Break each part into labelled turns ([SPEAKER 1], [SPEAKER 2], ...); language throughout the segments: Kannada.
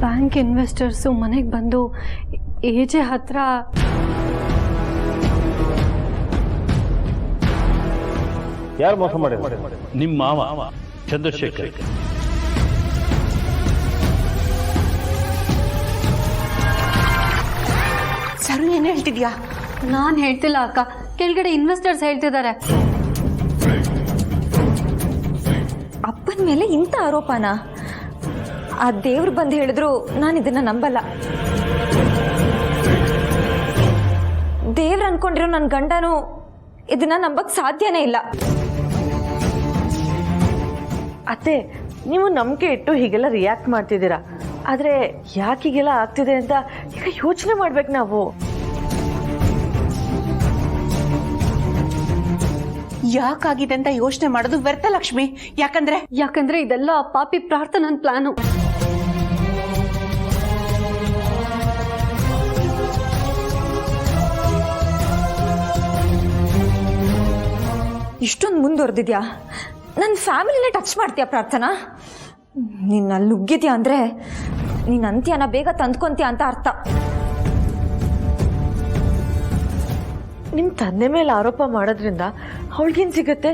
[SPEAKER 1] ಬ್ಯಾಂಕ್ ಇನ್ವೆಸ್ಟರ್ಸು ಮನೆಗೆ ಬಂದು ಏಜೆ ಹತ್ರ
[SPEAKER 2] ಯಾರು ಮೋಸ ಮಾಡಿದ್ರು?
[SPEAKER 3] ನಿಮ್ಮ ಮಾವ ಚಂದ್ರಶೇಖರ್.
[SPEAKER 4] ಸರು ಏನು ಹೇಳ್ತಿದ್ಯಾ?
[SPEAKER 1] ನಾನು ಹೇಳ್ತಿಲ್ಲ ಅಕ್ಕ, ಕೆಳಗಡೆ ಇನ್ವೆಸ್ಟರ್ಸ್ ಹೇಳ್ತಿದ್ದಾರೆ.
[SPEAKER 5] ಅಪ್ಪನ ಮೇಲೆ ಇಂಥ ಆರೋಪನ? ಆ ದೇವ್ರು ಬಂದು ಹೇಳಿದ್ರು ನಾನು ಇದನ್ನ ನಂಬಲ್ಲ. ದೇವ್ರು ಅನ್ಕೊಂಡಿರೋ ನನ್ನ ಗಂಡನು ಇದನ್ನ ನಂಬಕ್ ಸಾಧ್ಯನೇ ಇಲ್ಲ.
[SPEAKER 4] ಅತ್ತೆ, ನೀವು ನಂಬಿಕೆ ಇಟ್ಟು ಹೀಗೆಲ್ಲ ರಿಯಾಕ್ಟ್ ಮಾಡ್ತಿದ್ದೀರಾ, ಆದ್ರೆ ಯಾಕೆ ಹೀಗೆಲ್ಲ ಆಗ್ತಿದೆ ಅಂತ ಈಗ ಯೋಚನೆ ಮಾಡ್ಬೇಕು ನಾವು. ಯಾಕಾಗಿದೆ ಅಂತ ಯೋಚನೆ ಮಾಡೋದು ವ್ಯರ್ಥ ಲಕ್ಷ್ಮಿ.
[SPEAKER 1] ಯಾಕಂದ್ರೆ ಇದೆಲ್ಲ ಪಾಪಿ ಪ್ರಾರ್ಥನನ್ ಪ್ಲಾನು.
[SPEAKER 5] ಇಷ್ಟೊಂದು ಮುಂದುವರೆದಿದ್ಯಾ? ನನ್ನ ಫ್ಯಾಮಿಲಿನೇ ಟಚ್ ಮಾಡ್ತೀಯಾ ಪ್ರಾರ್ಥನಾ? ನೀನ್ ಅಲ್ಲಿ ನುಗ್ಗಿದ್ಯಾ ಅಂದ್ರೆ ನೀನ್ ಅಂತ್ಯನ ಬೇಗ ತಂದ್ಕೊಂತೀಯ ಅಂತ ಅರ್ಥ.
[SPEAKER 4] ನಿಮ್ ತಂದೆ ಮೇಲೆ ಆರೋಪ ಮಾಡೋದ್ರಿಂದ ಅವಳಿಗೇನ್ ಸಿಗತ್ತೆ?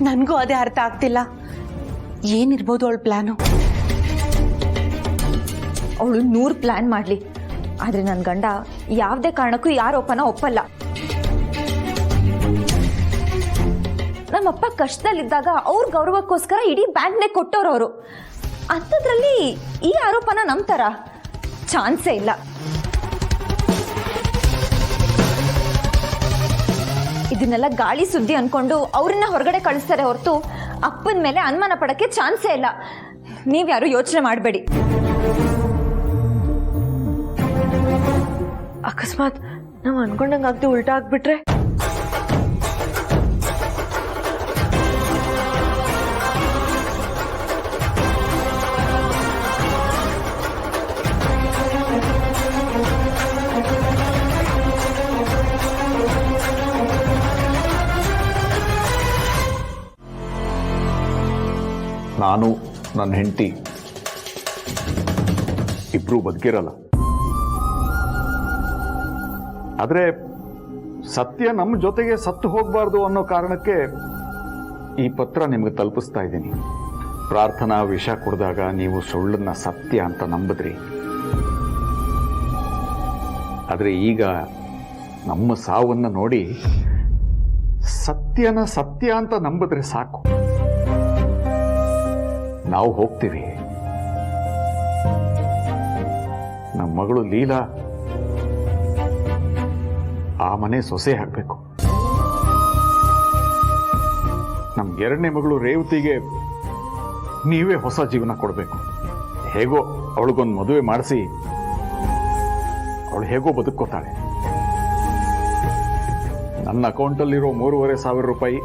[SPEAKER 4] ನನ್ಗೂ ಅದೇ ಅರ್ಥ ಆಗ್ತಿಲ್ಲ. ಏನಿರ್ಬೋದು ಅವಳ ಪ್ಲಾನು?
[SPEAKER 5] ಅವಳು 100 ಪ್ಲಾನ್ ಮಾಡ್ಲಿ, ಆದ್ರೆ ನನ್ನ ಗಂಡ ಯಾವುದೇ ಕಾರಣಕ್ಕೂ ಯಾರೋಪನ ಒಪ್ಪಲ್ಲ. ನಮ್ಮಪ್ಪ ಕಷ್ಟದಲ್ಲಿದ್ದಾಗ ಅವ್ರ ಗೌರವಕ್ಕೋಸ್ಕರ ಇಡೀ ಬ್ಯಾಂಕ್ನೇ ಕೊಟ್ಟವ್ರವರು. ಅಂಥದ್ರಲ್ಲಿ ಈ ಆರೋಪನ ನಂಬ್ತಾರ? ಚಾನ್ಸೇ ಇಲ್ಲ. ಇದನ್ನೆಲ್ಲ ಗಾಳಿ ಸುದ್ದಿ ಅನ್ಕೊಂಡು ಅವ್ರನ್ನ ಹೊರಗಡೆ ಕಳಿಸ್ತಾರೆ ಹೊರತು ಅಪ್ಪನ ಮೇಲೆ ಅನುಮಾನ ಪಡಕ್ಕೆ ಚಾನ್ಸೇ ಇಲ್ಲ. ನೀವ್ಯಾರು ಯೋಚನೆ ಮಾಡಬೇಡಿ.
[SPEAKER 4] ಅಕಸ್ಮಾತ್ ನಾವು ಅನ್ಕೊಂಡಂಗಾಗ್ತಿ ಉಲ್ಟಾ ಆಗ್ಬಿಟ್ರೆ?
[SPEAKER 6] ನಾನು ನನ್ನ ಹೆಂಡತಿ ಇಬ್ರು ಬದುಕಿರಲ್ಲ. ಆದರೆ ಸತ್ಯ ನಮ್ಮ ಜೊತೆಗೆ ಸತ್ತು ಹೋಗಬಾರ್ದು ಅನ್ನೋ ಕಾರಣಕ್ಕೆ ಈ ಪತ್ರ ನಿಮಗೆ ತಲುಪಿಸ್ತಾ ಇದ್ದೀನಿ. ಪ್ರಾರ್ಥನಾ ವಿಷ ಕುಡಿದಾಗ ನೀವು ಸುಳ್ಳನ್ನ ಸತ್ಯ ಅಂತ ನಂಬಿದ್ರಿ. ಆದರೆ ಈಗ ನಮ್ಮ ಸಾವನ್ನು ನೋಡಿ ಸತ್ಯನ ಸತ್ಯ ಅಂತ ನಂಬಿದ್ರೆ ಸಾಕು. ನಾವು ಹೋಗ್ತೀವಿ. ನಮ್ಮ ಮಗಳು ಲೀಲಾ ಆ ಮನೆ ಸೊಸೆ ಆಗಬೇಕು. ನಮ್ಮ 2ನೇ ಮಗಳು ರೇವತಿಗೆ ನೀವೇ ಹೊಸ ಜೀವನ ಕೊಡಬೇಕು. ಹೇಗೋ ಅವಳಿಗೊಂದು ಮದುವೆ ಮಾಡಿಸಿ ಅವಳು ಹೇಗೋ ಬದುಕೋತಾಳೆ. ನನ್ನ ಅಕೌಂಟಲ್ಲಿರೋ 3,500 ರೂಪಾಯಿ,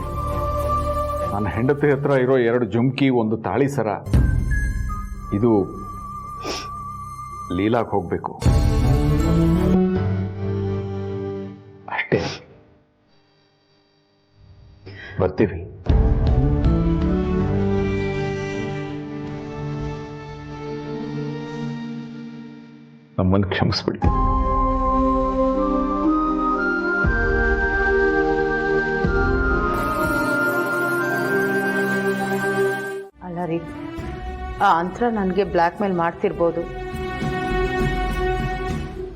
[SPEAKER 6] ನನ್ನ ಹೆಂಡತಿ ಹತ್ರ ಇರೋ 2 ಜುಮ್ಕಿ, 1 ತಾಳಿ ಸರ, ಇದು ಲೀಲಾಗ್ ಹೋಗ್ಬೇಕು. ಅಷ್ಟೇ. ಬರ್ತೀವಿ. ನಮ್ಮನ್ನು ಕ್ಷಮಿಸ್ಬಿಡಿ.
[SPEAKER 4] ಅಲ್ಲ ರೀ, ಆ ಅಂತರ ನನಗೆ ಬ್ಲ್ಯಾಕ್ ಮೇಲ್ ಮಾಡ್ತಿರ್ಬೋದು.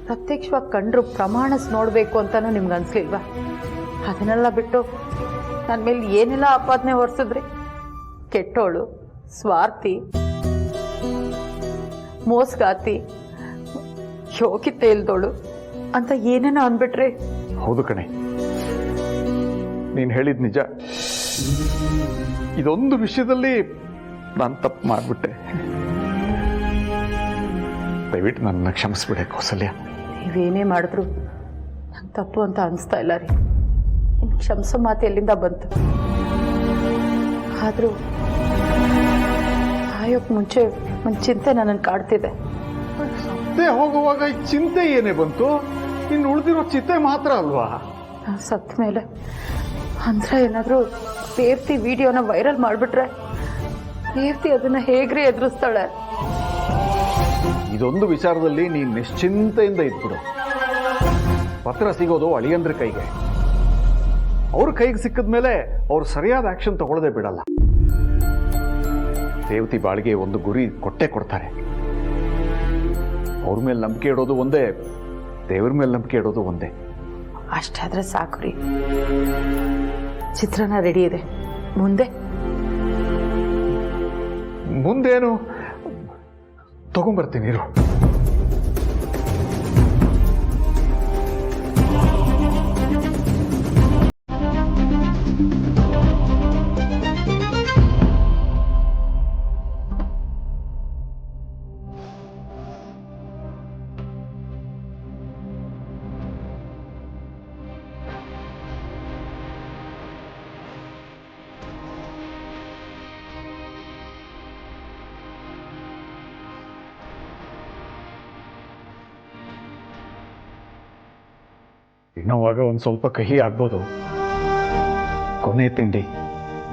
[SPEAKER 4] ಪ್ರತ್ಯಕ್ಷವಾಗಿ ಕಂಡ್ರು ಪ್ರಮಾಣಿಸ್ ನೋಡಬೇಕು ಅಂತಾನು ನಿಮ್ಗೆ ಅನ್ಸ್ಲಿಲ್ವಾ? ಅದನ್ನೆಲ್ಲ ಬಿಟ್ಟು ನನ್ನ ಮೇಲೆ ಏನೆಲ್ಲ ಆಪಾದನೆ ಹೊರಿಸಿದ್ರಿ. ಕೆಟ್ಟೋಳು, ಸ್ವಾರ್ಥಿ, ಮೋಸಗಾತಿ, ಯೋಗ್ಯತೆ ಇಲ್ದೋಳು ಅಂತ ಏನೇನೋ ಅಂದ್ಬಿಟ್ರಿ.
[SPEAKER 6] ಹೌದು ಕಣೆ, ನೀನು ಹೇಳಿದ ನಿಜ. ಇದೊಂದು ವಿಷಯದಲ್ಲಿ ನಾನು ತಪ್ಪು ಮಾಡಿಬಿಟ್ಟೆ. ದಯವಿಟ್ಟು ನನ್ನ ಕ್ಷಮಿಸ್ಬಿಡೆ ಕೌಸಲ್ಯ.
[SPEAKER 4] ನೀವೇನೇ ಮಾಡಿದ್ರು ನಂಗೆ ತಪ್ಪು ಅಂತ ಅನಿಸ್ತಾ ಇಲ್ಲ ರೀ. ಇನ್ನು ಕ್ಷಮಿಸೋ ಮಾತು ಎಲ್ಲಿಂದ ಬಂತು? ಆದರೂ ಸಾಯೋಕ್ಕೆ ಮುಂಚೆ ಒಂದು ಚಿಂತೆ ನನ್ನನ್ನು ಕಾಡ್ತಿದೆ.
[SPEAKER 6] ಸತ್ತೇ ಹೋಗುವಾಗ ಈ ಚಿಂತೆ ಏನೇ ಬಂತು? ಇನ್ನು ಉಳಿದಿರೋ ಚಿಂತೆ ಮಾತ್ರ ಅಲ್ವಾ?
[SPEAKER 4] ನಾನು ಸತ್ತ ಮೇಲೆ ಅಂದ್ರೆ ಏನಾದರೂ ರೇವತಿ ವಿಡಿಯೋನ ವೈರಲ್ ಮಾಡಿಬಿಟ್ರೆ ರೇವತಿ ಅದನ್ನ ಹೇಗ್ರಿ ಎದುರಿಸ್ತಾಳೆ?
[SPEAKER 6] ಇದೊಂದು ವಿಚಾರದಲ್ಲಿ ನೀನು ನಿಶ್ಚಿಂತೆಯಿಂದ ಇದ್ಬಿಡು. ಪತ್ರ ಸಿಗೋದು ಅಳಿಯಂದ್ರ ಕೈಗೆ. ಅವ್ರ ಕೈಗೆ ಸಿಕ್ಕಿದ ಮೇಲೆ ಅವ್ರು ಸರಿಯಾದ ಆಕ್ಷನ್ ತಗೊಳ್ಳದೆ ಬಿಡಲ್ಲ. ರೇವತಿ ಬಾಳಿಗೆ ಒಂದು ಗುರಿ ಕೊಟ್ಟೆ ಕೊಡ್ತಾರೆ. ಅವ್ರ ಮೇಲೆ ನಂಬಿಕೆ ಇಡೋದು ಒಂದೇ, ದೇವ್ರ ಮೇಲೆ ನಂಬಿಕೆ ಇಡೋದು ಒಂದೇ.
[SPEAKER 4] ಅಷ್ಟಾದ್ರೆ ಸಾಕು ರೀ. ಚಿತ್ರನ ರೆಡಿ ಇದೆ.
[SPEAKER 6] ಮುಂದೇನು ತಗೊಂಡ್ಬರ್ತೀನಿ ಇರು. ಇನ್ನೋವಾಗ ಒಂದು ಸ್ವಲ್ಪ ಕಹಿ ಆಗ್ಬೋದು. ಕೊನೆ ತಿಂಡಿ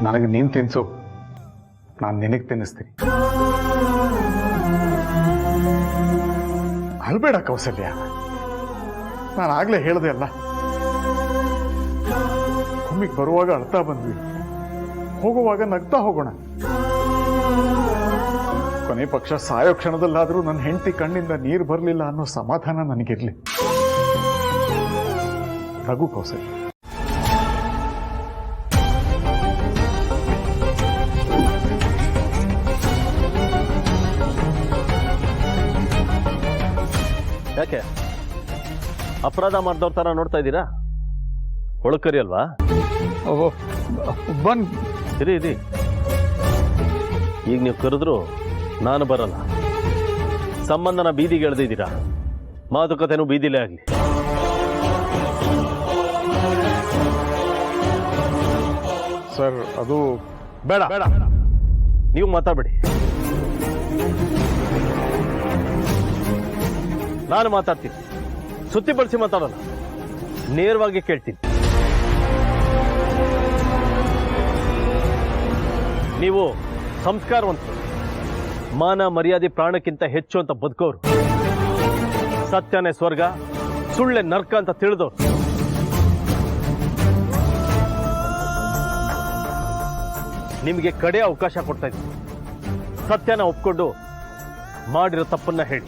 [SPEAKER 6] ನನಗೆ ನೀನು ತಿನ್ಸು, ನಾನು ನಿನಗೆ ತಿನ್ನಿಸ್ತೀನಿ. ಅಲ್ಬೇಡ ಕೌಸಲ್ಯ, ನಾನು ಆಗ್ಲೇ ಹೇಳ್ದೆ ಅಲ್ಲ, ಒಮ್ಮಿಗೆ ಬರುವಾಗ ಅಳ್ತಾ ಬಂದ್ವಿ, ಹೋಗುವಾಗ ನಗ್ತಾ ಹೋಗೋಣ. ಕೊನೆ ಪಕ್ಷ ಸಾಯೋ ಕ್ಷಣದಲ್ಲಾದರೂ ನನ್ನ ಹೆಂಡತಿ ಕಣ್ಣಿಂದ ನೀರು ಬರಲಿಲ್ಲ ಅನ್ನೋ ಸಮಾಧಾನ ನನಗಿರ್ಲಿ. ರಘು ಕೌಸಲ್ಯ.
[SPEAKER 2] ಯಾಕೆ ಅಪರಾಧ ಮಾಡಿದವ್ರ ತರ ನೋಡ್ತಾ ಇದ್ದೀರಾ? ಒಳಕರಿ ಅಲ್ವಾ?
[SPEAKER 6] ಬಂದ್
[SPEAKER 2] ಇರಿ. ಈಗ ನೀವು ಕರೆದ್ರು ನಾನು ಬರಲ್ಲ. ಸಂಬಂಧನ ಬೀದಿಗೆ ಎಳೆದಿದ್ದೀರಾ, ಮಾತುಕತೆನೂ ಬೀದಿಲೇ ಆಗಲಿ.
[SPEAKER 6] ಸರ್, ಅದು
[SPEAKER 2] ಬೇಡ. ನೀವು ಮಾತಾಡಬೇಡಿ, ನಾನು ಮಾತಾಡ್ತೀನಿ. ಸುತ್ತಿ ಬಳಸಿ ಮಾತಾಡಲ್ಲ, ನೇರವಾಗಿ ಕೇಳ್ತೀನಿ. ನೀವು ಸಂಸ್ಕಾರವಂತರು, ಮಾನ ಮರ್ಯಾದೆ ಪ್ರಾಣಕ್ಕಿಂತ ಹೆಚ್ಚು ಅಂತ ಬದುಕೋರು, ಸತ್ಯನೇ ಸ್ವರ್ಗ ಸುಳ್ಳೆ ನರ್ಕ ಅಂತ ತಿಳಿದವ್ರು. ನಿಮಗೆ ಕಡೆ ಅವಕಾಶ ಕೊಡ್ತಾ ಇದ್ದೀನಿ. ಸತ್ಯನ ಒಪ್ಕೊಂಡು ಮಾಡಿರೋ ತಪ್ಪನ್ನ ಹೇಳಿ.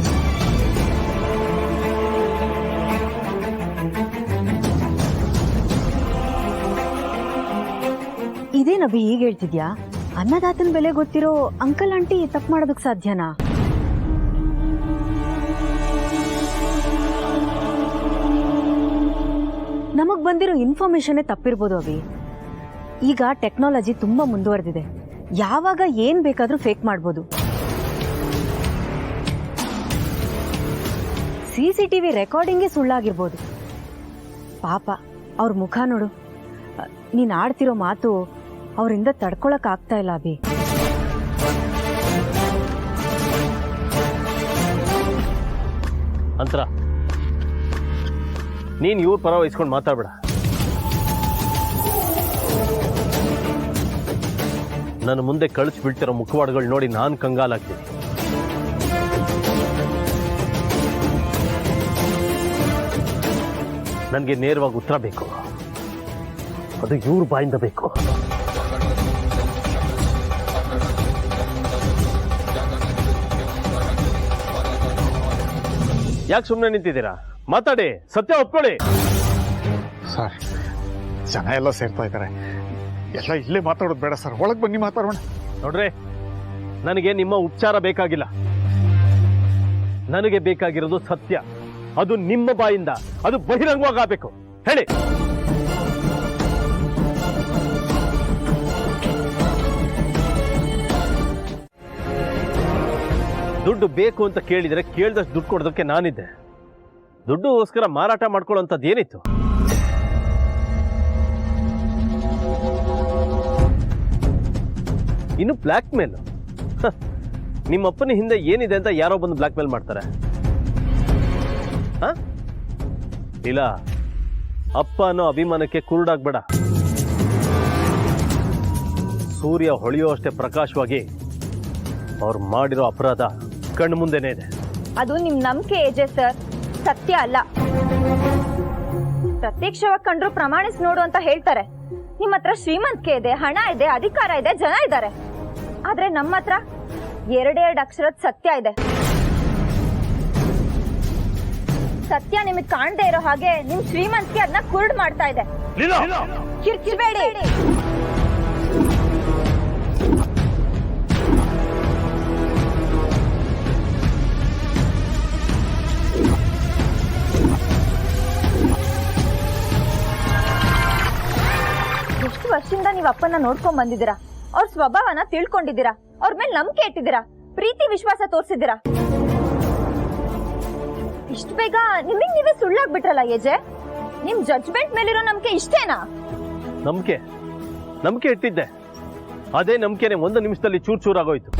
[SPEAKER 7] ಇದೇನಭಿ ಈಗ ಹೇಳ್ತಿದ್ಯಾ? ಅನ್ನದಾತನ ಬೆಲೆ ಗೊತ್ತಿರೋ ಅಂಕಲ್ ಆಂಟಿ ತಪ್ಪು ಮಾಡೋದಕ್ಕೆ ಸಾಧ್ಯನಾ? ನಮಗ್ ಬಂದಿರೋ ಇನ್ಫಾರ್ಮೇಶನ್ ತಪ್ಪಿರ್ಬೋದು ಅಭಿ. ಈಗ ಟೆಕ್ನಾಲಜಿ ತುಂಬಾ ಮುಂದುವರೆದಿದೆ. ಯಾವಾಗ ಏನ್ ಬೇಕಾದ್ರೂ ಫೇಕ್ ಮಾಡ್ಬೋದು. CCTV ರೆಕಾರ್ಡಿಂಗೇ ಸುಳ್ಳಾಗಿರ್ಬೋದು. ಪಾಪ ಅವ್ರ ಮುಖ ನೋಡು. ನೀನ್ ಆಡ್ತಿರೋ ಮಾತು ಅವರಿಂದ ತಡ್ಕೊಳಕ್ ಆಗ್ತಾ ಇಲ್ಲ ಅಭಿ.
[SPEAKER 2] ಅಂತರ ನೀನ್ ಇವ್ರ ಪರ ವಹಿಸ್ಕೊಂಡು ಮಾತಾಡ್ಬೇಡ. ನನ್ನ ಮುಂದೆ ಕಳಿಸಿ ಬಿಡ್ತಿರೋ ಮುಖವಾಡಗಳು ನೋಡಿ ನಾನು ಕಂಗಾಲಾಗ್ತೀನಿ. ನನಗೆ ನೇರವಾಗಿ ಉತ್ತರ ಬೇಕು, ಅದು ಇವ್ರ ಬಾಯಿಂದ ಬೇಕು. ಯಾಕೆ ಸುಮ್ಮನೆ ನಿಂತಿದ್ದೀರಾ? ಮಾತಾಡಿ, ಸತ್ಯ ಒಪ್ಕೊಳ್ಳಿ.
[SPEAKER 6] ಸರ್, ಜನ ಎಲ್ಲ ಸೇರ್ತಾ ಇದ್ದಾರೆ, ಎಲ್ಲ ಇಲ್ಲೇ ಮಾತಾಡೋದು ಬೇಡ ಸರ್, ಒಳಗೆ ಬನ್ನಿ ಮಾತಾಡೋಣ.
[SPEAKER 2] ನೋಡ್ರಿ, ನನಗೆ ನಿಮ್ಮ ಉಪಚಾರ ಬೇಕಾಗಿಲ್ಲ. ನನಗೆ ಬೇಕಾಗಿರೋದು ಸತ್ಯ, ಅದು ನಿಮ್ಮ ಬಾಯಿಂದ, ಅದು ಬಹಿರಂಗವಾಗಬೇಕು. ಹೇಳಿ. ದುಡ್ಡು ಬೇಕು ಅಂತ ಕೇಳಿದ್ರೆ ಕೇಳಿದಷ್ಟು ದುಡ್ಡು ಕೊಡೋದಕ್ಕೆ ನಾನಿದ್ದೆ. ದುಡ್ಡುಗೋಸ್ಕರ ಮಾರಾಟ ಮಾಡ್ಕೊಳ್ಳೋಂಥದ್ದು ಏನಿತ್ತು? ಇನ್ನು ಬ್ಲ್ಯಾಕ್ ಮೇಲ್. ನಿಮ್ಮಪ್ಪನ ಹಿಂದೆ ಏನಿದೆ ಅಂತ ಯಾರೋ ಬಂದು ಬ್ಲ್ಯಾಕ್ ಮೇಲ್ ಮಾಡ್ತಾರೆ. ಇಲ್ಲ, ಅಪ್ಪ ಅನ್ನೋ ಅಭಿಮಾನಕ್ಕೆ ಕುರುಡಾಗ್ಬೇಡ. ಸೂರ್ಯ ಹೊಳೆಯುವಷ್ಟೇ ಪ್ರಕಾಶವಾಗಿ ಅವ್ರು ಮಾಡಿರೋ ಅಪರಾಧ ಕಣ್ಣು ಮುಂದೆನೇ ಇದೆ.
[SPEAKER 5] ಅದು ನಿಮ್ ನಂಬಿಕೆ ಏಜೆ ಸರ್, ಸತ್ಯ ಅಲ್ಲ. ಪ್ರತ್ಯಕ್ಷವಾಗಿ ಕಂಡ್ರು ಪ್ರಮಾಣಿಸಿ ನೋಡು ಅಂತ ಹೇಳ್ತಾರೆ. ನಿಮ್ಮ ಹತ್ರ ಶ್ರೀಮಂತಿಕೆ ಇದೆ, ಹಣ ಇದೆ, ಅಧಿಕಾರ ಇದೆ, ಜನ ಇದ್ದಾರೆ. ಆದ್ರೆ ನಮ್ಮ ಹತ್ರ ಎರಡೆರಡು ಅಕ್ಷರದ ಸತ್ಯ ಇದೆ. ಸತ್ಯ ನಿಮಗ್ ಕಾಣದೇ ಇರೋ ಹಾಗೆ ನಿಮ್ ಶ್ರೀಮಂತಿಕೆ ಅದನ್ನ ಕುರುಡ್ ಮಾಡ್ತಾ ಇದೆ. ಕಿರ್ಕಿರ್ಬೇಡಿ. ಎಷ್ಟು ವರ್ಷದಿಂದ ನೀವು ಅಪ್ಪನ ನೋಡ್ಕೊಂಡ್ ಬಂದಿದ್ದೀರಾ, ಅವ್ರ ಸ್ವಭಾವನ ತಿಳ್ಕೊಂಡಿದ್ದೀರಾ, ಅವ್ರ ಮೇಲೆ ನಂಬಿಕೆ ಇಟ್ಟಿದ್ದೀರಾ, ಪ್ರೀತಿ ವಿಶ್ವಾಸ ತೋರಿಸಿದ್ದೀರಾ. ಇಷ್ಟು ಬೇಗ ನಿಮಗೆ ನೀವೇ ಸುಳ್ಳಾಗ್ಬಿಟ್ರಲ್ಲ ಯಜೆ. ನಿಮ್ ಜಡ್ಜ್ಮೆಂಟ್ ಮೇಲಿರೋ ನಂಬಿಕೆ ಇಷ್ಟೇನಾ?
[SPEAKER 2] ನಂಬಿಕೆ ಇಟ್ಟಿದ್ದೆ. ಅದೇ ನಂಬಿಕೆನೆ ಒಂದು ನಿಮಿಷದಲ್ಲಿ ಚೂರಾಗೋಯ್ತು.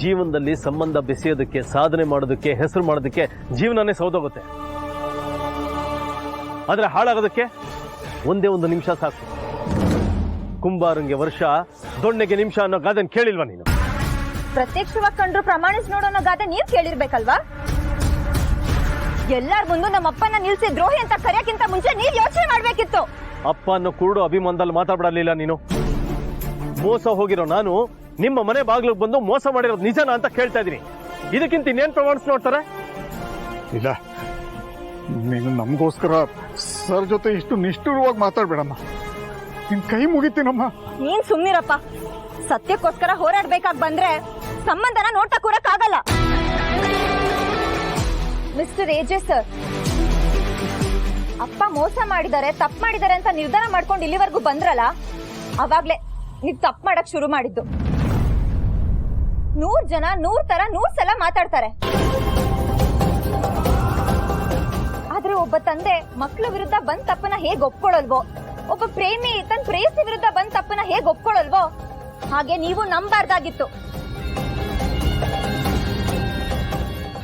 [SPEAKER 2] ಜೀವನದಲ್ಲಿ ಸಂಬಂಧ ಬೆಸೆಯೋದಕ್ಕೆ, ಸಾಧನೆ ಮಾಡೋದಕ್ಕೆ, ಹೆಸರು ಮಾಡೋದಕ್ಕೆ ಜೀವನನೇ ಸೌದೋಗುತ್ತೆ. ಆದ್ರೆ ಹಾಳಾಗೋದಕ್ಕೆ ಒಂದೇ ಒಂದು ನಿಮಿಷ ಸಾಕು. ಕುಂಬಾರಂಗೆ ವರ್ಷ, ದೊಣ್ಣೆಗೆ ನಿಮಿಷ ಅನ್ನೋ ಗಾದೆನ ಕೇಳಿಲ್ವಾ ನೀನು?
[SPEAKER 5] ಪ್ರತ್ಯಕ್ಷವಾಗಿ ಕಂಡ್ರು ಪ್ರಮಾಣಿಸಿ ನೋಡೋನೋ ಗಾದೆ ನೀವ್ ಕೇಳಿರ್ಬೇಕಲ್ವಾ? ಎಲ್ಲಾರ ಮುಂದೆ ನಮ್ಮ ಅಪ್ಪನ ನಿಲ್ಸಿ ದ್ರೋಹಿ ಅಂತ ಕರೆಯಕ್ಕಿಂತ ಮುಂಚೆ ನೀವ್ ಯೋಚನೆ ಮಾಡ್ಬೇಕಿತ್ತು.
[SPEAKER 2] ಅಪ್ಪ ಅನ್ನೋ ಕುರುಡು ಅಭಿಮಾನದಲ್ಲಿ ಮಾತಾಡಲಿಲ್ಲ ನೀನು. ಮೋಸ ಹೋಗಿರೋ ನಾನು ನಿಮ್ಮ ಮನೆ ಬಾಗ್ಲಿಗೆ ಬಂದು ಮೋಸ ಮಾಡಿರೋದು ನಿಜನಾ ಅಂತ ಕೇಳ್ತಾ ಇದೀನಿ. ಇದಕ್ಕಿಂತ ಇನ್ನೇನ್ ಪ್ರಮಾಣಿಸಿ ನೋಡ್ತಾರೆ?
[SPEAKER 6] ಇಲ್ಲ, ನೀನು ನಮಗೋಸ್ಕರ ಸರ್ ಜೊತೆ ಇಷ್ಟು ನಿಷ್ಠುರವಾಗಿ ಮಾತಾಡ್ಬೇಡಮ್ಮ. ನಿನ್ ಕೈ ಮುಗಿತೀನಮ್ಮ.
[SPEAKER 5] ನೀನ್ ಸುಮ್ನಿರಪ್ಪ. ಸತ್ಯಕ್ಕೋಸ್ಕರ ಹೋರಾಡ್ಬೇಕಾಗ್ ಬಂದ್ರೆ ಸಂಬಂಧನ ನೋಡ್ತಾ ಕೂರಕ್ಕಾಗಲ್ಲ. ಮಿಸ್ಟರ್ ಎಜೆ ಸರ್, ಅಪ್ಪ ಮೋಸ ಮಾಡಿದ್ದಾರೆ, ತಪ್ಪು ಮಾಡಿದ್ದಾರೆ ಅಂತ ನಿರ್ಧಾರ ಮಾಡ್ಕೊಂಡು ಇಲ್ಲಿವರೆಗೂ ಬಂದ್ರಲ್ಲ, ಅವಾಗ್ಲೇ ನೀವ್ ತಪ್ಪು ಮಾಡಕ್ ಶುರು ಮಾಡಿದ್ದು. 100 ಜನ 100 ತರ 100 ಸಲ ಮಾತಾಡ್ತಾರೆ. ಆದ್ರೆ ಒಬ್ಬ ತಂದೆ ಮಕ್ಕಳ ವಿರುದ್ಧ ಬಂದ್ ತಪ್ಪನ ಹೇಗ್ ಒಪ್ಕೊಳ್ಳಲ್ವೋ, ಒಬ್ಬ ಪ್ರೇಮಿ ತನ್ನ ಪ್ರೇಯಸಿ ವಿರುದ್ಧ ಬಂದ್ ತಪ್ಪನ ಹೇಗ್ ಒಪ್ಕೊಳ್ಳಲ್ವೋ, ಹಾಗೆ ನೀವು ನಂಬಾರ್ದಾಗಿತ್ತು.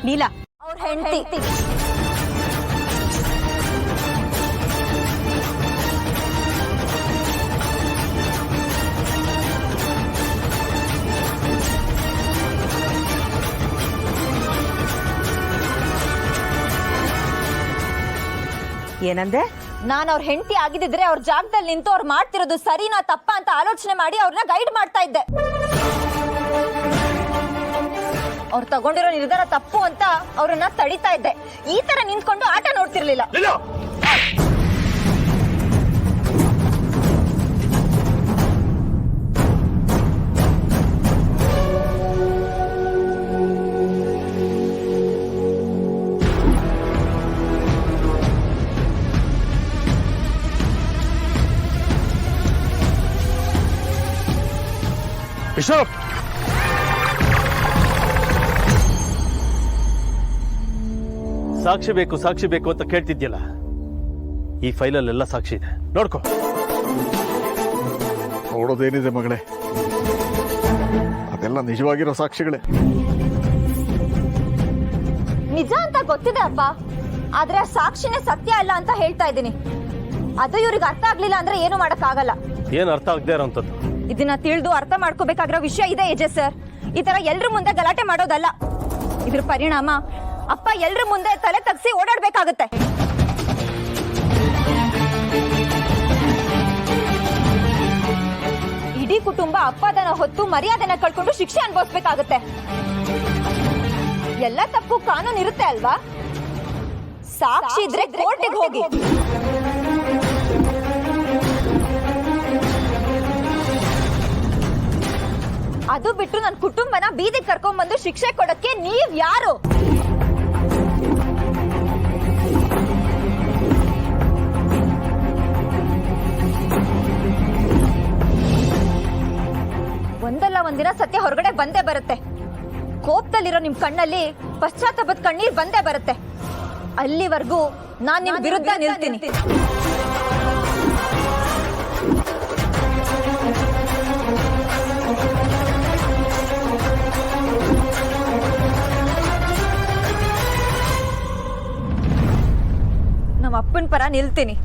[SPEAKER 7] ನೀಲಾ,
[SPEAKER 5] ಅವ್ರ ಹೆಂಡತಿ
[SPEAKER 7] ಏನಂದೆ?
[SPEAKER 5] ನಾನು ಅವ್ರ ಹೆಂಡತಿ ಆಗಿದ್ರೆ ಅವ್ರ ಜಾಗದಲ್ಲಿ ನಿಂತು ಅವ್ರು ಮಾಡ್ತಿರೋದು ಸರಿನಾ ತಪ್ಪ ಅಂತ ಆಲೋಚನೆ ಮಾಡಿ ಅವ್ರನ್ನ ಗೈಡ್ ಮಾಡ್ತಾ ಇದ್ದೆ. ಅವ್ರು ತಗೊಂಡಿರೋ ನಿರ್ಧಾರ ತಪ್ಪು ಅಂತ ಅವ್ರನ್ನ ತಡಿತಾ ಇದ್ದೆ. ಈ ತರ ನಿಂತ್ಕೊಂಡು ಆಟ ನೋಡ್ತಿರ್ಲಿಲ್ಲ.
[SPEAKER 2] ಬಿಷಪ್, ಸಾಕ್ಷಿ ಬೇಕು ಅಂತ ಕೇಳ್ತಿದ್ಯಲ್ಲ, ಈ ಫೈಲಲ್ಲೆಲ್ಲ ಸಾಕ್ಷಿ ಇದೆ, ನೋಡ್ಕೋ.
[SPEAKER 6] ನೋಡೋದೇನಿದೆ ಮಗಳೇ, ಅದೆಲ್ಲ ನಿಜವಾಗಿರೋ ಸಾಕ್ಷಿಗಳೇ.
[SPEAKER 5] ನಿಜ ಅಂತ ಗೊತ್ತಿದೆ ಅಪ್ಪ, ಆದ್ರೆ ಸಾಕ್ಷಿನೇ ಸತ್ಯ ಅಲ್ಲ ಅಂತ ಹೇಳ್ತಾ ಇದ್ದೀನಿ. ಅದು ಇವ್ರಿಗೆ ಅರ್ಥ ಆಗ್ಲಿಲ್ಲ ಅಂದ್ರೆ ಏನು ಮಾಡಕ್ ಆಗಲ್ಲ.
[SPEAKER 2] ಏನ್ ಅರ್ಥ ಆಗದೆ ಇರೋಂಥದ್ದು?
[SPEAKER 5] ಇದನ್ನ ತಿಳಿದು ಅರ್ಥ ಮಾಡ್ಕೋಬೇಕಾಗಿರೋ ವಿಷಯ ಇದೆ ಎಜೆ ಸರ್. ಈ ತರ ಎಲ್ರ ಮುಂದೆ ಗಲಾಟೆ ಮಾಡೋದಲ್ಲ. ಇದ್ರ ಪರಿಣಾಮ ಅಪ್ಪ ಎಲ್ರ ಮುಂದೆ ತಲೆ ತಗ್ಸಿ ಓಡಾಡ್ಬೇಕಾಗತ್ತೆ. ಇಡೀ ಕುಟುಂಬ ಅಪ್ಪದನ ಹೊತ್ತು ಮರ್ಯಾದೆನ ಕಳ್ಕೊಂಡು ಶಿಕ್ಷೆ ಅನುಭವಿಸ್ಬೇಕಾಗತ್ತೆ. ಎಲ್ಲ ತಪ್ಪು ಕಾನೂನು ಇರುತ್ತೆ ಅಲ್ವಾ? ಸಾಕ್ಷಿ ಇದ್ರೆ ಕೋರ್ಟಿಗೆ ಹೋಗಿ. ಅದು ಬಿಟ್ಟು ನನ್ನ ಕುಟುಂಬನ ಬೀದಿಗೆ ಕರ್ಕೊಂಡ್ ಬಂದು ಶಿಕ್ಷೆ ಕೊಡಕ್ಕೆ ನೀವ್ ಯಾರು? ಒಂದಲ್ಲ ಒಂದಿನ ಸತ್ಯ ಹೊರಗಡೆ ಬಂದೇ ಬರುತ್ತೆ. ಕೋಪದಲ್ಲಿರೋ ನಿಮ್ ಕಣ್ಣಲ್ಲಿ ಪಶ್ಚಾತ್ತಾಪದ ಕಣ್ಣೀರ್ ಬಂದೇ ಬರುತ್ತೆ. ಅಲ್ಲಿವರೆಗೂ ನಾನ್ ನಿಮ್ ವಿರುದ್ಧ ನಿಲ್ತೀನಿ. ನಮ್ಮ ಅಪ್ಪನ ಪರ ನಿಲ್ತೀನಿ.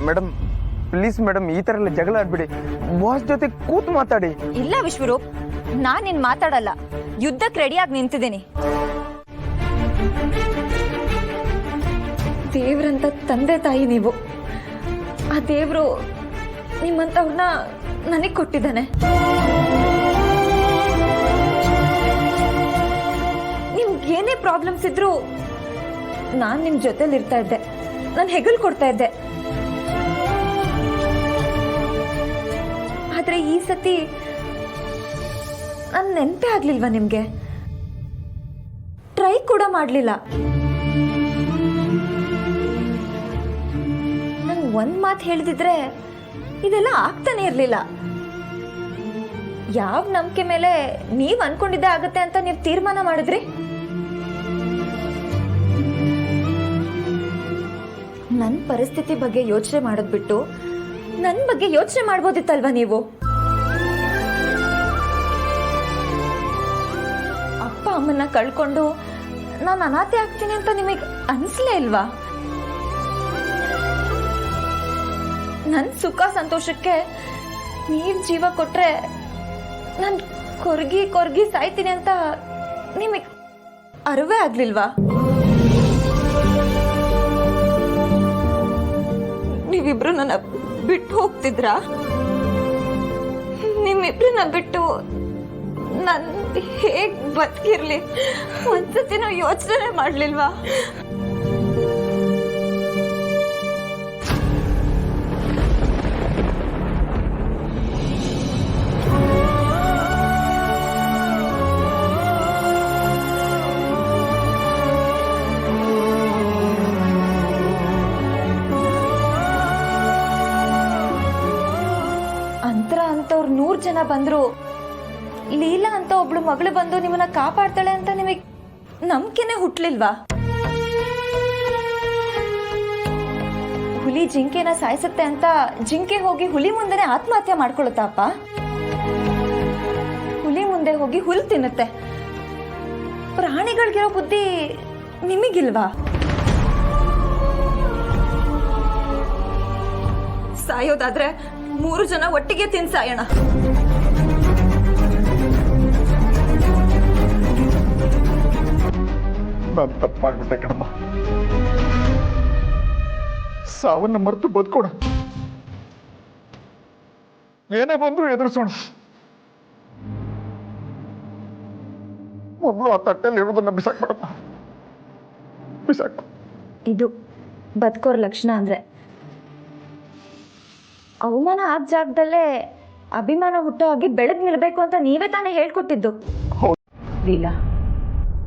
[SPEAKER 8] ಮೇಡಮ್ ಪ್ಲೀಸ್ ಮೇಡಮ್ ಈ ತರ ಎಲ್ಲ ಜಗಳ ಆಡ್ಬಿಡಿ ಬಾಸ್ ಜೊತೆ ಕೂತು ಮಾತಾಡಿ.
[SPEAKER 5] ಇಲ್ಲ ವಿಶ್ವರೂಪ್, ನಾನ್ ನಿನ್ ಮಾತಾಡಲ್ಲ, ಯುದ್ಧಕ್ಕೆ ರೆಡಿಯಾಗಿ ನಿಂತಿದ್ದೀನಿ. ದೇವ್ರಂತ ತಂದೆ ತಾಯಿ ನೀವು. ಆ ದೇವ್ರು ನಿಮ್ಮಂತವ್ರನ್ನ ನನಗ್ ಕೊಟ್ಟಿದ್ದಾನೆ. ನಿಮ್ಗೇನೇ ಪ್ರಾಬ್ಲಮ್ಸ್ ಇದ್ರು ನಾನ್ ನಿಮ್ ಜೊತೆಲಿ ಇರ್ತಾ ಇದ್ದೆ, ನಾನು ಹೆಗಲ್ ಕೊಡ್ತಾ ಇದ್ದೆ. ಆದ್ರೆ ಈ ಸತಿ ನನ್ ನೆನಪೇ ಆಗ್ಲಿಲ್ವಾ ನಿಮ್ಗೆ? ಟ್ರೈ ಕೂಡ ಮಾಡ್ಲಿಲ್ಲ. ನಂಗ್ ಒಂದ್ ಮಾತು ಹೇಳಿದಿದ್ರೆ ಇದೆಲ್ಲ ಆಗ್ತಾನೆ ಇರ್ಲಿಲ್ಲ. ಯಾವ ನಂಬಿಕೆ ಮೇಲೆ ನೀವ್ ಅನ್ಕೊಂಡಿದ್ದೆ ಆಗತ್ತೆ ಅಂತ ನೀವ್ ತೀರ್ಮಾನ ಮಾಡಿದ್ರಿ? ನನ್ ಪರಿಸ್ಥಿತಿ ಬಗ್ಗೆ ಯೋಚನೆ ಮಾಡೋದ್ ಬಿಟ್ಟು ನನ್ ಬಗ್ಗೆ ಯೋಚನೆ ಮಾಡ್ಬೋದಿತ್ತಲ್ವಾ ನೀವು? ಅಪ್ಪ ಅಮ್ಮನ್ನ ಕಳ್ಕೊಂಡು ನಾನು ಅನಾಥೆ ಆಗ್ತೀನಿ ಅಂತ ನಿಮಗೆ ಅನ್ಸ್ಲೇ ಇಲ್ವಾ? ನನ್ ಸುಖ ಸಂತೋಷಕ್ಕೆ ನೀವ್ ಜೀವ ಕೊಟ್ರೆ ನಾನ್ ಕೊರ್ಗಿ ಕೊರ್ಗಿ ಸಾಯ್ತೀನಿ ಅಂತ ನಿಮಗ್ ಅರಿವೇ ಆಗ್ಲಿಲ್ವಾ? ನೀವಿಬ್ರು ನನ್ನ ಬಿಟ್ಟು ಹೋಗ್ತಿದ್ರಾ? ನಿಮ್ಮಿಬ್ರನ್ನ ಬಿಟ್ಟು ನನ್ ಹೇಗ್ ಬದುಕಿರ್ಲಿ ಒಂದ್ಸತಿನೂ ಯೋಚನೆ ಮಾಡ್ಲಿಲ್ವಾ? ಅಂತವ್ರು 100 ಜನ ಬಂದ್ರು ಲೀಲಾ ಅಂತ ಒಬ್ಳು ಮಗಳು ಬಂದು ನಿಮ್ಮನ್ನ ಕಾಪಾಡ್ತಾಳೆ ಅಂತ ನಿಮಗೆ ನಂಬಿಕೆನೆ ಹುಟ್ಲಿಲ್ವಾ? ಹುಲಿ ಜಿಂಕೆನ ಸಾಯಿಸುತ್ತೆ ಅಂತ ಜಿಂಕೆ ಹೋಗಿ ಹುಲಿ ಮುಂದೆನೆ ಆತ್ಮಹತ್ಯೆ ಮಾಡ್ಕೊಳುತ್ತಪ್ಪ. ಹುಲಿ ಮುಂದೆ ಹೋಗಿ ಹುಲ್ ತಿನ್ನುತ್ತೆ. ಪ್ರಾಣಿಗಳಿಗಿರೋ ಬುದ್ಧಿ ನಿಮಗಿಲ್ವಾ? ಸಾಯೋದಾದ್ರೆ 3 ಜನ ಒಟ್ಟಿಗೆ ತಿನ್ಸಾಯೋಣ.
[SPEAKER 6] ನಾನು ತಪ್ಪಾಗ್ಬಿಟ್ಟೆ ಕಣಮ್ಮ. ಸಾವನ್ನ ಮರೆತು ಬದುಕೋಣ, ಏನೇ ಬಂದ್ರು ಎದುರಿಸೋಣ. ಮೊದಲು ಆ ತಟ್ಟೆಯಲ್ಲಿ ಇರೋದನ್ನ ಬಿಸಾಕ್ಬಿಡಮ್ಮ, ಬಿಸಾಕ.
[SPEAKER 5] ಇದು ಬದುಕೋರ್ ಲಕ್ಷಣ ಅಂದ್ರೆ. ಅವಮಾನ ಆದ ಜಾಗದಲ್ಲೇ ಅಭಿಮಾನ ಹುಟ್ಟೋ ಹಾಗೆ ಬೆಳೆದ್ ನಿಲ್ಬೇಕು ಅಂತ ನೀವೇ ತಾನೇ ಹೇಳ್ಕೊಟ್ಟಿದ್ದು.
[SPEAKER 4] ಲೀಲಾ,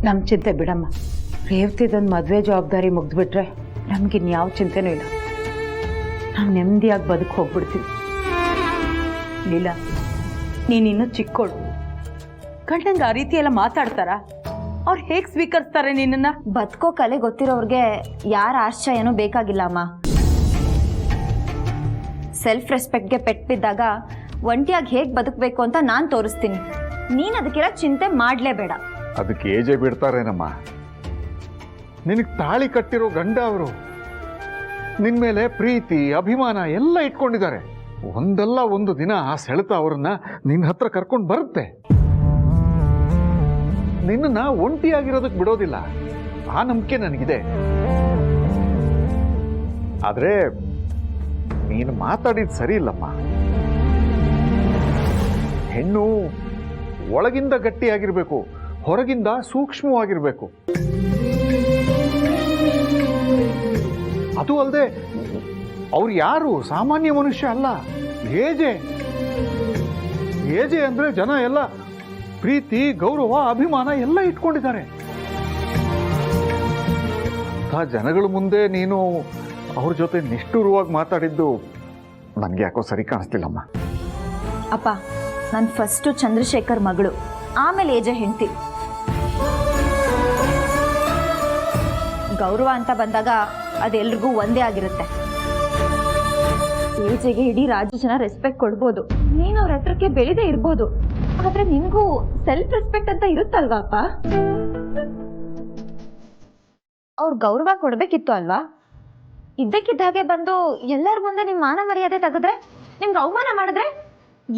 [SPEAKER 4] ನಮ್ಮ ಚಿಂತೆ ಬಿಡಮ್ಮ. ರೇವತಿದೊಂದು ಮದುವೆ ಜವಾಬ್ದಾರಿ ಮುಗ್ದುಬಿಟ್ರೆ ನಮ್ಗಿನ್ಯಾವ ಚಿಂತೆನೂ ಇಲ್ಲ. ನಾವು ನೆಮ್ಮದಿಯಾಗಿ ಬದುಕು ಹೋಗ್ಬಿಡ್ತೀವಿ. ಲೀಲಾ, ನೀನಿನ್ನೂ ಚಿಕ್ಕೋಳು. ಗಂಡಂಗೆ ಆ ರೀತಿ ಎಲ್ಲ ಮಾತಾಡ್ತಾರ? ಅವ್ರು ಹೇಗೆ ಸ್ವೀಕರಿಸ್ತಾರೆ ನಿನ್ನನ್ನ?
[SPEAKER 5] ಬದುಕೋ ಕಲೆ ಗೊತ್ತಿರೋರ್ಗೆ ಯಾರ ಆಶ್ರಯನೂ ಬೇಕಾಗಿಲ್ಲ ಅಮ್ಮ. ಸೆಲ್ಫ್ ರೆಸ್ಪೆಕ್ಟ್ಗೆ ಪೆಟ್ಟು ಬಿದ್ದಾಗ ಒಂಟಿಯಾಗಿ ಹೇಗೆ ಬದುಕಬೇಕು ಅಂತ ನಾನು ತೋರಿಸ್ತೀನಿ. ನೀನು ಅದಕ್ಕೆಲ್ಲ ಚಿಂತೆ ಮಾಡಲೇಬೇಡ.
[SPEAKER 6] ಅದಕ್ಕೆ ಏಜೆ ಬಿಡ್ತಾರೇನಮ್ಮ? ನಿನಗೆ ತಾಳಿ ಕಟ್ಟಿರೋ ಗಂಡ ಅವರು ನಿನ್ ಮೇಲೆ ಪ್ರೀತಿ ಅಭಿಮಾನ ಎಲ್ಲ ಇಟ್ಕೊಂಡಿದ್ದಾರೆ. ಒಂದಲ್ಲ ಒಂದು ದಿನ ಆ ಸೆಳೆತ ಅವ್ರನ್ನ ನಿನ್ನ ಹತ್ರ ಕರ್ಕೊಂಡು ಬರುತ್ತೆ. ನಿನ್ನ ಒಂಟಿಯಾಗಿರೋದಕ್ಕೆ ಬಿಡೋದಿಲ್ಲ, ಆ ನಂಬಿಕೆ ನನಗಿದೆ. ಆದ್ರೆ ನೀನು ಮಾತಾಡಿದ್ ಸರಿ ಇಲ್ಲಮ್ಮ. ಹೆಣ್ಣು ಒಳಗಿಂದ ಗಟ್ಟಿಯಾಗಿರ್ಬೇಕು, ಹೊರಗಿಂದ ಸೂಕ್ಷ್ಮವಾಗಿರ್ಬೇಕು. ಅದು ಅಲ್ಲದೆ ಅವ್ರು ಯಾರು ಸಾಮಾನ್ಯ ಮನುಷ್ಯ ಅಲ್ಲ, ಏಜೆ. ಏಜೆ ಅಂದ್ರೆ ಜನ ಎಲ್ಲ ಪ್ರೀತಿ ಗೌರವ ಅಭಿಮಾನ ಎಲ್ಲ ಇಟ್ಕೊಂಡಿದ್ದಾರೆ. ಆ ಜನಗಳ ಮುಂದೆ ನೀನು ಅವ್ರ ಜೊತೆ ನಿಷ್ಠುರವಾಗಿ ಮಾತಾಡಿದ್ದು ನನಗೆ ಯಾಕೋ ಸರಿ ಕಾಣಿಸ್ತಿಲ್ಲಮ್ಮ.
[SPEAKER 5] ಅಪ್ಪ, ನಾನು ಫಸ್ಟು ಚಂದ್ರಶೇಖರ್ ಮಗಳು, ಆಮೇಲೆ ಏಜೆ ಹೆಂಡತಿ. ಗೌರವ ಅಂತ ಬಂದಾಗ ಅದೆಲ್ರಿಗೂ ಒಂದೇ ಆಗಿರುತ್ತೆ. ಏಜಿಗೆ ಇಡೀ ರಾಜ್ಯ ಜನ ರೆಸ್ಪೆಕ್ಟ್ ಕೊಡ್ಬೋದು, ನೀನ್ ಅವ್ರ ಹತ್ರಕ್ಕೆ ಬೆಳೆದೇ ಇರ್ಬೋದು, ಆದ್ರೆ ನಿನ್ಗೂ ಸೆಲ್ಫ್ ರೆಸ್ಪೆಕ್ಟ್ ಅಂತ ಇರುತ್ತಲ್ವಾ ಅಪ್ಪ? ಅವ್ರ ಗೌರವ ಕೊಡ್ಬೇಕಿತ್ತು ಅಲ್ವಾ? ಇದ್ದಕ್ಕಿದ್ದಾಗೆ ಬಂದು ಎಲ್ಲರ ಮುಂದೆ ನಿಮ್ ಮಾನ ಮರ್ಯಾದೆ ತೆಗೆದ್ರೆ, ನಿಮ್ಗೆ ಅವಮಾನ ಮಾಡಿದ್ರೆ,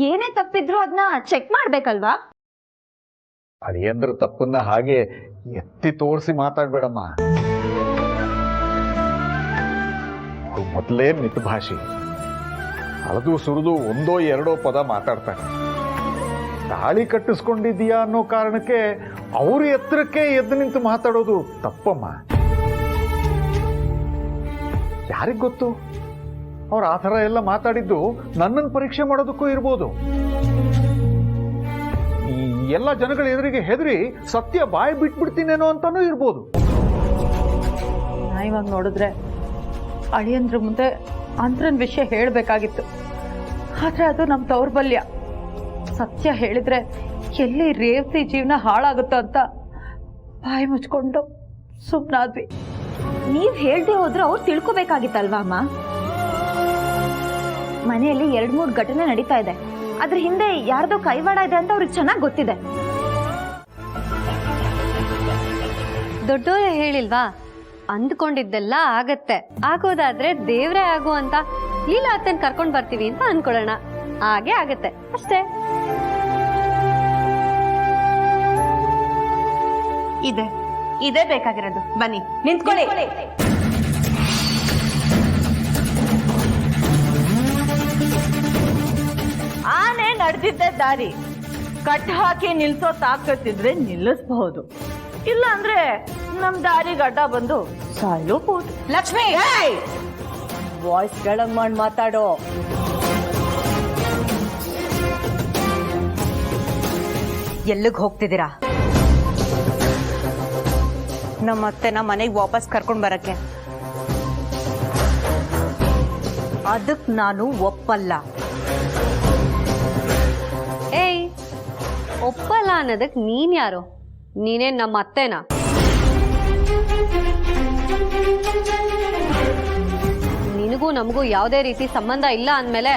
[SPEAKER 5] ಏನೇ ತಪ್ಪಿದ್ರು ಅದನ್ನ ಚೆಕ್ ಮಾಡ್ಬೇಕಲ್ವಾ?
[SPEAKER 6] ಅಳಿಯಂದ್ರ ತಪ್ಪನ್ನ ಹಾಗೆ ಎತ್ತಿ ತೋರಿಸಿ ಮಾತಾಡ್ಬೇಡಮ್ಮ. ಅವ್ರು ಮೊದಲೇ ಮಿತಭಾಷಿ, ಅಳದು ಸುರಿದು ಒಂದೋ ಎರಡೋ ಪದ ಮಾತಾಡ್ತಾರೆ. ತಾಳಿ ಕಟ್ಟಿಸ್ಕೊಂಡಿದ್ದೀಯಾ ಅನ್ನೋ ಕಾರಣಕ್ಕೆ ಅವ್ರ ಎತ್ತರಕ್ಕೆ ಎದ್ದು ನಿಂತು ಮಾತಾಡೋದು ತಪ್ಪಮ್ಮ. ಯಾರಿಗ್ ಗೊತ್ತು, ಅವ್ರು ಆ ಥರ ಎಲ್ಲ ಮಾತಾಡಿದ್ದು ನನ್ನನ್ನು ಪರೀಕ್ಷೆ ಮಾಡೋದಕ್ಕೂ ಇರ್ಬೋದು. ಈ ಎಲ್ಲ ಜನಗಳ ಎದುರಿಗೆ ಹೆದರಿ ಸತ್ಯ ಬಾಯಿ ಬಿಟ್ಬಿಡ್ತೀನೇನೋ ಅಂತಾನೂ ಇರ್ಬೋದು.
[SPEAKER 4] ನಾ ಇವಾಗ ನೋಡಿದ್ರೆ ಅಳಿಯಂದ್ರ ಮುಂದೆ ಅಂದ್ರನ್ ವಿಷಯ ಹೇಳಬೇಕಾಗಿತ್ತು, ಆದ್ರೆ ಅದು ನಮ್ಮ ದೌರ್ಬಲ್ಯ. ಸತ್ಯ ಹೇಳಿದ್ರೆ ಎಲ್ಲಿ ರೇವತಿ ಜೀವನ ಹಾಳಾಗುತ್ತೋ ಅಂತ ಬಾಯಿ ಮುಚ್ಕೊಂಡು ಸುಮ್ಮನಾದ್ವಿ.
[SPEAKER 5] ನೀವ್ ಹೇಳ್ದೆ ಹೋದ್ರೆ ಅವ್ರು ತಿಳ್ಕೊಬೇಕಾಗಿತ್ತಲ್ವಾ ಅಮ್ಮ? ಮನೆಯಲ್ಲಿ 2-3 ಘಟನೆ ನಡೀತಾ ಇದೆ, ಅದ್ರ ಹಿಂದೆ ಯಾರ್ದೋ ಕೈವಾಡ ಇದೆ ಅಂತ ಅವ್ರಿಗೆ ಚೆನ್ನಾಗಿ ಗೊತ್ತಿದೆ.
[SPEAKER 1] ದೊಡ್ಡೋರೇ ಹೇಳಿಲ್ವಾ, ಅಂದ್ಕೊಂಡಿದ್ದೆಲ್ಲ ಆಗತ್ತೆ, ಆಗೋದಾದ್ರೆ ದೇವ್ರೇ ಆಗು ಅಂತ ಲೀಲಾತನ್ ಕರ್ಕೊಂಡ್ ಬರ್ತೀವಿ ಅಂತ ಅನ್ಕೊಳ್ಳೋಣ, ಹಾಗೆ ಆಗತ್ತೆ ಅಷ್ಟೇ.
[SPEAKER 7] ಇದೇ ಬೇಕಾಗಿರೋದು. ಬನ್ನಿ ನಿಂತ್ಕೊಳ್ಳಿ.
[SPEAKER 4] ಆನೆ ನಡೆದಿದ್ದ ದಾರಿ ಕಟ್ ಹಾಕಿ ನಿಲ್ಸೋ ತಾಕತ್ತಿದ್ರೆ ನಿಲ್ಲಿಸಬಹುದು, ಇಲ್ಲ ಅಂದ್ರೆ ನಮ್ ದಾರಿ ಗಡ್ಡ ಬಂದು ಸಾಯಲೂಬಹುದು.
[SPEAKER 7] ಲಕ್ಷ್ಮಿ,
[SPEAKER 4] ವಾಯ್ಸ್ ಕೆಳಗ್ ಮಾಡಿ ಮಾತಾಡೋ.
[SPEAKER 7] ಎಲ್ಲಿಗೆ ಹೋಗ್ತಿದ್ದೀರಾ? ನಮ್ಮ ಅತ್ತೆನ ಮನೆಗೆ ವಾಪಸ್ ಕರ್ಕೊಂಡ್ ಬರಕ್ಕೆ. ಅದಕ್ ನಾನು ಒಪ್ಪಲ್ಲ.
[SPEAKER 1] ಏಯ್, ಒಪ್ಪಲ್ಲ ಅನ್ನೋದಕ್ ನೀನ್ ಯಾರು? ನೀನೇನ್ ನಮ್ಮ ಅತ್ತೆನಾ? ನಿನಗೂ ನಮಗೂ ಯಾವುದೇ ರೀತಿ ಸಂಬಂಧ ಇಲ್ಲ ಅಂದ್ಮೇಲೆ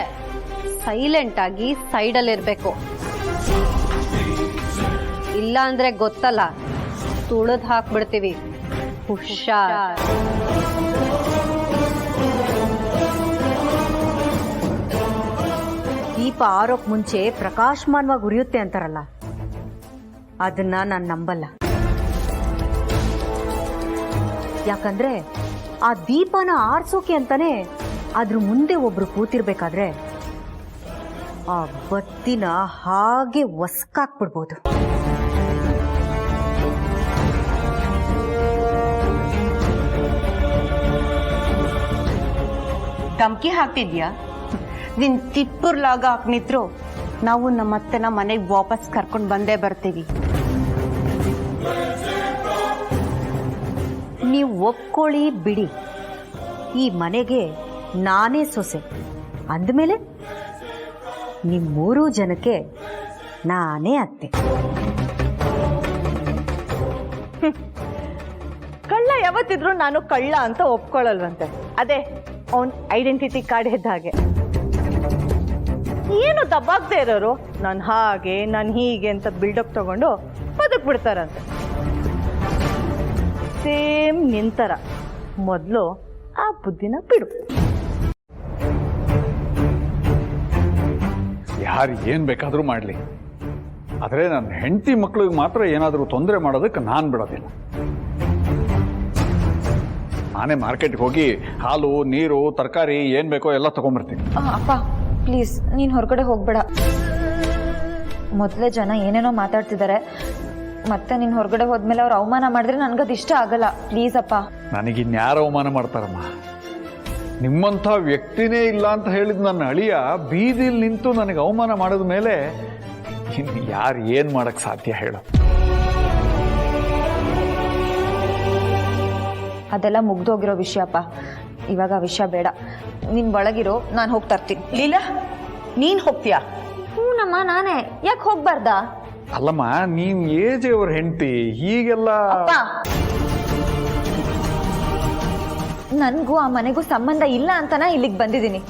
[SPEAKER 1] ಸೈಲೆಂಟ್ ಆಗಿ ಸೈಡಲ್ಲಿ ಇರ್ಬೇಕು. ಇಲ್ಲ ಅಂದ್ರೆ ಗೊತ್ತಲ್ಲ, ತುಳಿದ್ ಹಾಕ್ಬಿಡ್ತೀವಿ. ಹುಷಾರ್.
[SPEAKER 7] ದೀಪ ಆರೋಕ್ ಮುಂಚೆ ಪ್ರಕಾಶಮಾನವಾಗಿ ಉರಿಯುತ್ತೆ ಅಂತಾರಲ್ಲ, ಅದನ್ನ ನಾನು ನಂಬಲ್ಲ. ಯಾಕಂದ್ರೆ ಆ ದೀಪನ ಆರ್ಸೋಕೆ ಅಂತಾನೆ ಅದ್ರ ಮುಂದೆ ಒಬ್ರು ಕೂತಿರ್ಬೇಕಾದ್ರೆ ಆ ಬತ್ತಿನ ಹಾಗೆ ಒಸ್ಕಾಕ್ಬಿಡ್ಬೋದು.
[SPEAKER 9] ಧಮ್ಕಿ ಹಾಕ್ತಿದ್ಯಾ? ನಿನ್ ತಿಪ್ಪುರ್ಲಾಗ ಹಾಕ್ನಿದ್ರು ನಾವು ನಮ್ಮತ್ತೆನ ಮನೆಗೆ ವಾಪಸ್ ಕರ್ಕೊಂಡು ಬಂದೇ ಬರ್ತೀವಿ.
[SPEAKER 7] ನೀವು ಒಪ್ಕೊಳ್ಳಿ ಬಿಡಿ, ಈ ಮನೆಗೆ ನಾನೇ ಸೊಸೆ ಅಂದಮೇಲೆ ನಿಮ್ಮೂರು ಜನಕ್ಕೆ ನಾನೇ ಅತ್ತೆ.
[SPEAKER 4] ಕಳ್ಳ ಯಾವತ್ತಿದ್ರು ನಾನು ಕಳ್ಳ ಅಂತ ಒಪ್ಕೊಳ್ಳಲ್ವಂತೆ. ಅದೇ ಅವನ್ ಐಡೆಂಟಿಟಿ ಕಾರ್ಡ್ ಇದ್ದ ಹಾಗೆ. ಏನು ದಬ್ಬಾಗ್ದೇ ಇರೋರು ನಾನು ಹಾಗೆ ನಾನು ಹೀಗೆ ಅಂತ ಬಿಲ್ಡಪ್ ತಗೊಂಡು ಬದುಕ್ ಬಿಡ್ತಾರಂತೆ. ಸೇಮ್ ನಿಂತರ. ಮೊದಲು ಆ ಬುದ್ಧಿನ ಬಿಡು.
[SPEAKER 6] ಯಾರು ಏನ್ ಬೇಕಾದ್ರೂ ಮಾಡ್ಲಿ, ಆದ್ರೆ ನನ್ನ ಹೆಂಡತಿ ಮಕ್ಳಿಗೆ ಮಾತ್ರ ಏನಾದರೂ ತೊಂದರೆ ಮಾಡೋದಕ್ಕೆ ನಾನು ಬಿಡೋದಿಲ್ಲ. ನಾನೇ ಮಾರ್ಕೆಟ್ಗೆ ಹೋಗಿ ಹಾಲು, ನೀರು, ತರಕಾರಿ ಏನ್ ಬೇಕೋ ಎಲ್ಲ ತಗೊಂಡ್ಬರ್ತೀನಿ.
[SPEAKER 5] ಅಪ್ಪ ಪ್ಲೀಸ್ ನೀನ್ ಹೊರಗಡೆ ಹೋಗ್ಬೇಡ. ಮೊದಲೇ ಜನ ಏನೇನೋ ಮಾತಾಡ್ತಿದ್ದಾರೆ, ಮತ್ತೆ ನೀನ್ ಹೊರಗಡೆ ಹೋದ್ಮೇಲೆ ಅವ್ರು ಅವಮಾನ ಮಾಡಿದ್ರೆ ನನ್ಗದು ಇಷ್ಟ ಆಗಲ್ಲ. ಪ್ಲೀಸ್ ಅಪ್ಪ.
[SPEAKER 6] ನನಗಿನ್ಯಾರು ಅವಮಾನ ಮಾಡ್ತಾರಮ್ಮ? ನಿಮ್ಮಂಥ ವ್ಯಕ್ತಿನೇ ಇಲ್ಲ ಅಂತ ಹೇಳಿದ್ ನನ್ನ ಅಳಿಯ ಬೀದಿಲಿ ನಿಂತು ನನಗೆ ಅವಮಾನ ಮಾಡಿದ ಮೇಲೆ ಇನ್ನು ಯಾರು ಏನ್ ಮಾಡಕ್ ಸಾಧ್ಯ ಹೇಳು?
[SPEAKER 5] ಅದೆಲ್ಲ ಮುಗ್ದೋಗಿರೋ ವಿಷಯಪ್ಪ, ಇವಾಗ ಆ ವಿಷಯ ಬೇಡ. ನೀನ್ ಒಳಗಿರೋ, ನಾನು ಹೋಗಿ ತರ್ತೀನಿ.
[SPEAKER 9] ಲೀಲಾ, ನೀನ್ ಹೋಗ್ತೀಯಾ?
[SPEAKER 5] ಹ್ಞೂನಮ್ಮ, ನಾನೇ. ಯಾಕೆ ಹೋಗ್ಬಾರ್ದಾ?
[SPEAKER 6] ಅಲ್ಲಮ್ಮ, ನೀನ್ ಏಜ್ ಅವ್ರ ಹೆಂಡತಿ, ಹೀಗೆಲ್ಲ.
[SPEAKER 5] ನನ್ಗೂ ಆ ಮನೆಗೂ ಸಂಬಂಧ ಇಲ್ಲ ಅಂತನ ಇಲ್ಲಿಗೆ ಬಂದಿದ್ದೀನಿ.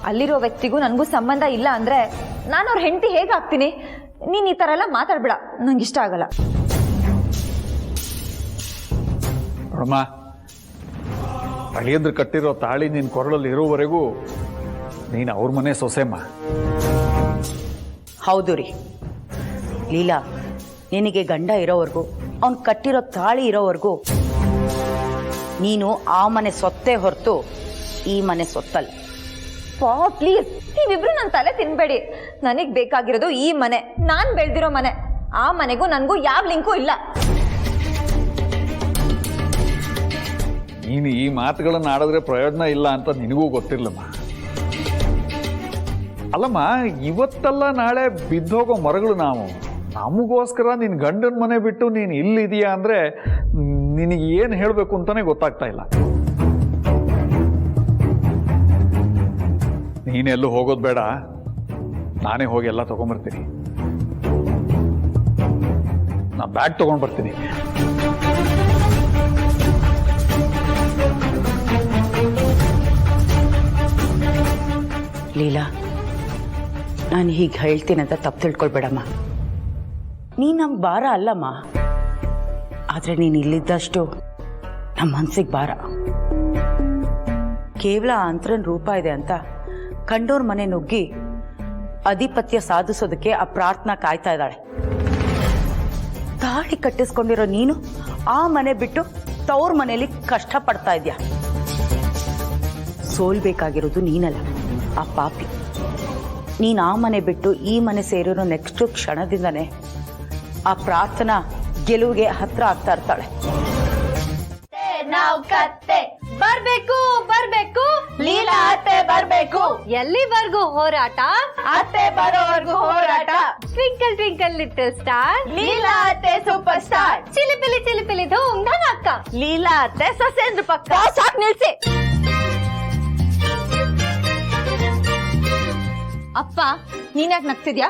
[SPEAKER 5] ಅಲ್ಲಿರೋ ವ್ಯಕ್ತಿಗೂ ನನಗೂ ಸಂಬಂಧ ಇಲ್ಲ ಅಂದ್ರೆ ನಾನು ಅವ್ರ ಹೆಂಡತಿ ಹೇಗಾಗ್ತೀನಿ? ನೀನ್ ಈ ತರ ಎಲ್ಲ ಮಾತಾಡ್ಬೇಡ, ನಂಗೆ ಇಷ್ಟ ಆಗಲ್ಲ.
[SPEAKER 6] ನೋಡಮ್ಮ, ಅಳಿಯಂದ್ರು ಕಟ್ಟಿರೋ ತಾಳಿ ನಿನ್ನ ಕೊರಳಲ್ಲಿ ಇರೋವರೆಗೂ ನೀನು ಅವ್ರ ಮನೆ ಸೊಸೆಮ್ಮ.
[SPEAKER 9] ಹೌದು ರೀ ಲೀಲಾ, ನಿನಗೆ ಗಂಡ ಇರೋವರೆಗೂ ಅವ್ನು ಕಟ್ಟಿರೋ ತಾಳಿ ಇರೋವರೆಗೂ ನೀನು ಆ ಮನೆ ಸೊತ್ತೆ ಹೊರತು ಈ ಮನೆ ಸೊತ್ತಲ್ಲ.
[SPEAKER 5] ಪ್ಲೀಸ್, ನೀವಿಬ್ರು ನನ್ನ ತಲೆ ತಿನ್ಬೇಡಿ. ನನಗ್ ಬೇಕಾಗಿರೋದು ಈ ಮನೆ, ನಾನ್ ಬೆಳ್ದಿರೋ ಮನೆ. ಆ ಮನೆಗೂ ನನ್ಗೂ ಯಾವ ಲಿಂಕು ಇಲ್ಲ.
[SPEAKER 6] ನೀನು ಈ ಮಾತುಗಳನ್ನು ಆಡಿದ್ರೆ ಪ್ರಯೋಜನ ಇಲ್ಲ ಅಂತ ನಿನಗೂ ಗೊತ್ತಿರ್ಲಮ್ಮ. ಅಲ್ಲಮ್ಮ, ಇವತ್ತಲ್ಲ ನಾಳೆ ಬಿದ್ದೋಗೋ ಮರಗಳು ನಾವು. ನಮಗೋಸ್ಕರ ನಿನ್ನ ಗಂಡನ ಮನೆ ಬಿಟ್ಟು ನೀನು ಇಲ್ಲಿದೆಯಾ ಅಂದರೆ ನಿನಗೆ ಏನು ಹೇಳಬೇಕು ಅಂತಾನೆ ಗೊತ್ತಾಗ್ತಾ ಇಲ್ಲ. ನೀನೆಲ್ಲೂ ಹೋಗೋದು ಬೇಡ, ನಾನೇ ಹೋಗಿ ಎಲ್ಲ ತಗೊಂಡ್ಬರ್ತೀನಿ. ನಾ ಬ್ಯಾಗ್ ತಗೊಂಡು ಬರ್ತೀನಿ.
[SPEAKER 9] ಲೀಲಾ, ನಾನು ಹೀಗೆ ಹೇಳ್ತೀನಿ ಅಂತ ತಪ್ಪು ತಿಳ್ಕೊಳ್ಬೇಡಮ್ಮ. ನೀನು ನಮ್ಮ ಭಾರ ಅಲ್ಲಮ್ಮ, ಆದರೆ ನೀನು ಇಲ್ಲಿದ್ದಷ್ಟು ನಮ್ಮ ಮನಸ್ಸಿಗೆ ಭಾರ. ಕೇವಲ ಅಂತರನ್ ರೂಪ ಇದೆ ಅಂತ ಕಂಡೋರ್ ಮನೆ ನುಗ್ಗಿ ಅಧಿಪತ್ಯ ಸಾಧಿಸೋದಕ್ಕೆ ಆ ಪ್ರಾರ್ಥನಾ ಕಾಯ್ತಾ ಇದ್ದಾಳೆ. ತಾಳಿ ಕಟ್ಟಿಸ್ಕೊಂಡಿರೋ ನೀನು ಆ ಮನೆ ಬಿಟ್ಟು ತವ್ರ ಮನೆಯಲ್ಲಿ ಕಷ್ಟಪಡ್ತಾ ಇದ್ಯಾ. ಸೋಲ್ಬೇಕಾಗಿರೋದು ನೀನಲ್ಲ, ಆ ಪಾಪಿ. ನೀನು ಆ ಮನೆ ಬಿಟ್ಟು ಈ ಮನೆ ಸೇರಿರೋ ನೆಕ್ಸ್ಟ್ ಕ್ಷಣದಿಂದನೇ ಆ ಪ್ರಾರ್ಥನಾ ಗೆಲುವಿಗೆ ಹತ್ರ ಆಗ್ತಾ ಇರ್ತಾಳೆ.
[SPEAKER 5] ನಾವು ಕತ್ತೆ ಬರ್ಬೇಕು ಬರ್ಬೇಕು, ಲೀಲಾ ಅತ್ತೆ ಬರ್ಬೇಕು.
[SPEAKER 1] ಎಲ್ಲಿವರೆಗೂ ಹೋರಾಟ?
[SPEAKER 5] ಅತ್ತೆ ಬರೋವರೆಗೂ ಹೋರಾಟ.
[SPEAKER 1] Twinkle twinkle little star,
[SPEAKER 5] Leela ಅತ್ತೆ ಸೂಪರ್ ಸ್ಟಾರ್.
[SPEAKER 1] ಚಿಲಿಪಿಲಿ ಚಿಲಿಪಿಲಿ ಧೂಮ್ ಧಮಾಕ.
[SPEAKER 5] ಲೀಲಾ ಅತ್ತೆ ಸೊಸೆಂದು ಪಕ್ಕ. ಸಾಕ್ ನಿಲ್ಸಿ. ಅಪ್ಪ, ನೀನ್ಯಾಕೆ ನಗ್ತಿದ್ಯಾ?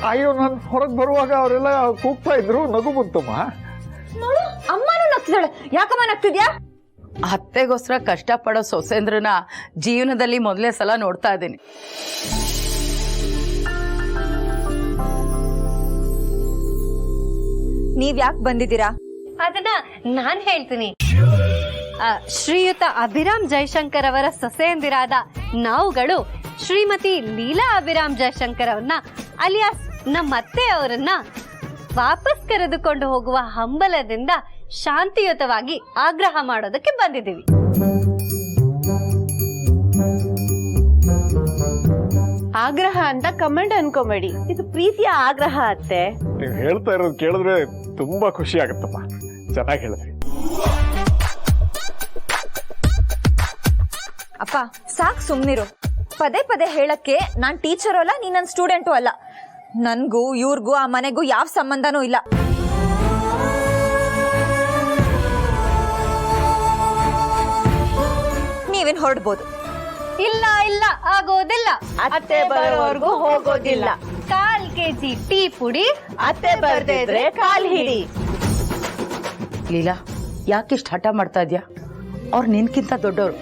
[SPEAKER 6] ಅಯ್ಯೋ, ನಾನು ಹೊರಗೆ ಬರುವಾಗ ಅವರೆಲ್ಲ ಕೂಗ್ತಾ ಇದ್ರು, ನಗು ಬಂತಮ್ಮ.
[SPEAKER 5] ನೋಡು, ಅಮ್ಮನೂ ನಗ್ತಿದ್ದಾಳೆ. ಯಾಕಮ್ಮ ನಗ್ತಿದ್ಯಾ?
[SPEAKER 9] ಅತ್ತೆಗೋಸ್ಕರ ಕಷ್ಟಪಡೋ ಸೊಸೆಂದ್ರನ ಜೀವನದಲ್ಲಿ ಮೊದಲೇ ಸಲ ನೋಡ್ತಾ ಇದ್ದೀನಿ.
[SPEAKER 5] ನೀವ್ ಯಾಕೆ ಬಂದಿದ್ದೀರಾ?
[SPEAKER 1] ಅದನ್ನ ನಾನ್ ಹೇಳ್ತೀನಿ. ಶ್ರೀಯುತ ಅಭಿರಾಮ್ ಜಯಶಂಕರ್ ಅವರ ಸೊಸೆಯಂದಿರಾದ ನಾವುಗಳು ಶ್ರೀಮತಿ ಲೀಲಾ ಅಭಿರಾಮ್ ಜಯಶಂಕರ್ ಅವ್ರನ್ನ ಅಲಿಯಾಸ್ ನಮ್ಮತ್ತೆ ಅವರನ್ನ ವಾಪಸ್ ಕರೆದುಕೊಂಡು ಹೋಗುವ ಹಂಬಲದಿಂದ ಶಾಂತಿಯುತವಾಗಿ ಆಗ್ರಹ ಮಾಡೋದಕ್ಕೆ ಬಂದಿದ್ದೀವಿ.
[SPEAKER 9] ಆಗ್ರಹ ಅಂತ ಕಮೆಂಟ್ ಅನ್ಕೋಬೇಡಿ, ಇದು ಪ್ರೀತಿಯ ಆಗ್ರಹ ಅತ್ತೆ.
[SPEAKER 6] ನೀವು ಹೇಳ್ತಾ ಇರೋದು ಕೇಳಿದ್ರೆ ತುಂಬಾ ಖುಷಿ ಆಗುತ್ತಮ್ಮ. ಚೆನ್ನಾಗಿ ಹೇಳಿದ್ರಿ.
[SPEAKER 5] ಅಪ್ಪ, ಸಾಕ್ ಸುಮ್ನಿರು. ಪದೇ ಪದೇ ಹೇಳಕ್ಕೆ ನಾನ್ ಟೀಚರು ಅಲ್ಲ, ನೀನ್ ನನ್ ಸ್ಟೂಡೆಂಟು ಅಲ್ಲ. ನನ್ಗೂ ಇವ್ರಿಗೂ ಆ ಮನೆಗೂ ಯಾವ ಸಂಬಂಧನೂ ಇಲ್ಲ. ನೀವೇನ್ ಹೊರಡ್ಬೋದು.
[SPEAKER 1] ಇಲ್ಲ ಇಲ್ಲ, ಆಗೋದಿಲ್ಲ.
[SPEAKER 9] ಅತ್ತೆ ಬರೋವರೆಗೂ ಹೋಗೋದಿಲ್ಲ.
[SPEAKER 1] 1/4 kg ಟೀ ಪುಡಿ,
[SPEAKER 9] ಅತ್ತೆ ಬರ್ದೇ ಇದ್ರೆ ಕಾಲ್ ಹಿಡಿ. ಲೀಲಾ, ಯಾಕಿಷ್ಟು ಹಠ ಮಾಡ್ತಾ ಇದ್ಯಾ? ಅವ್ರು ನಿನ್ಕಿಂತ ದೊಡ್ಡವರು,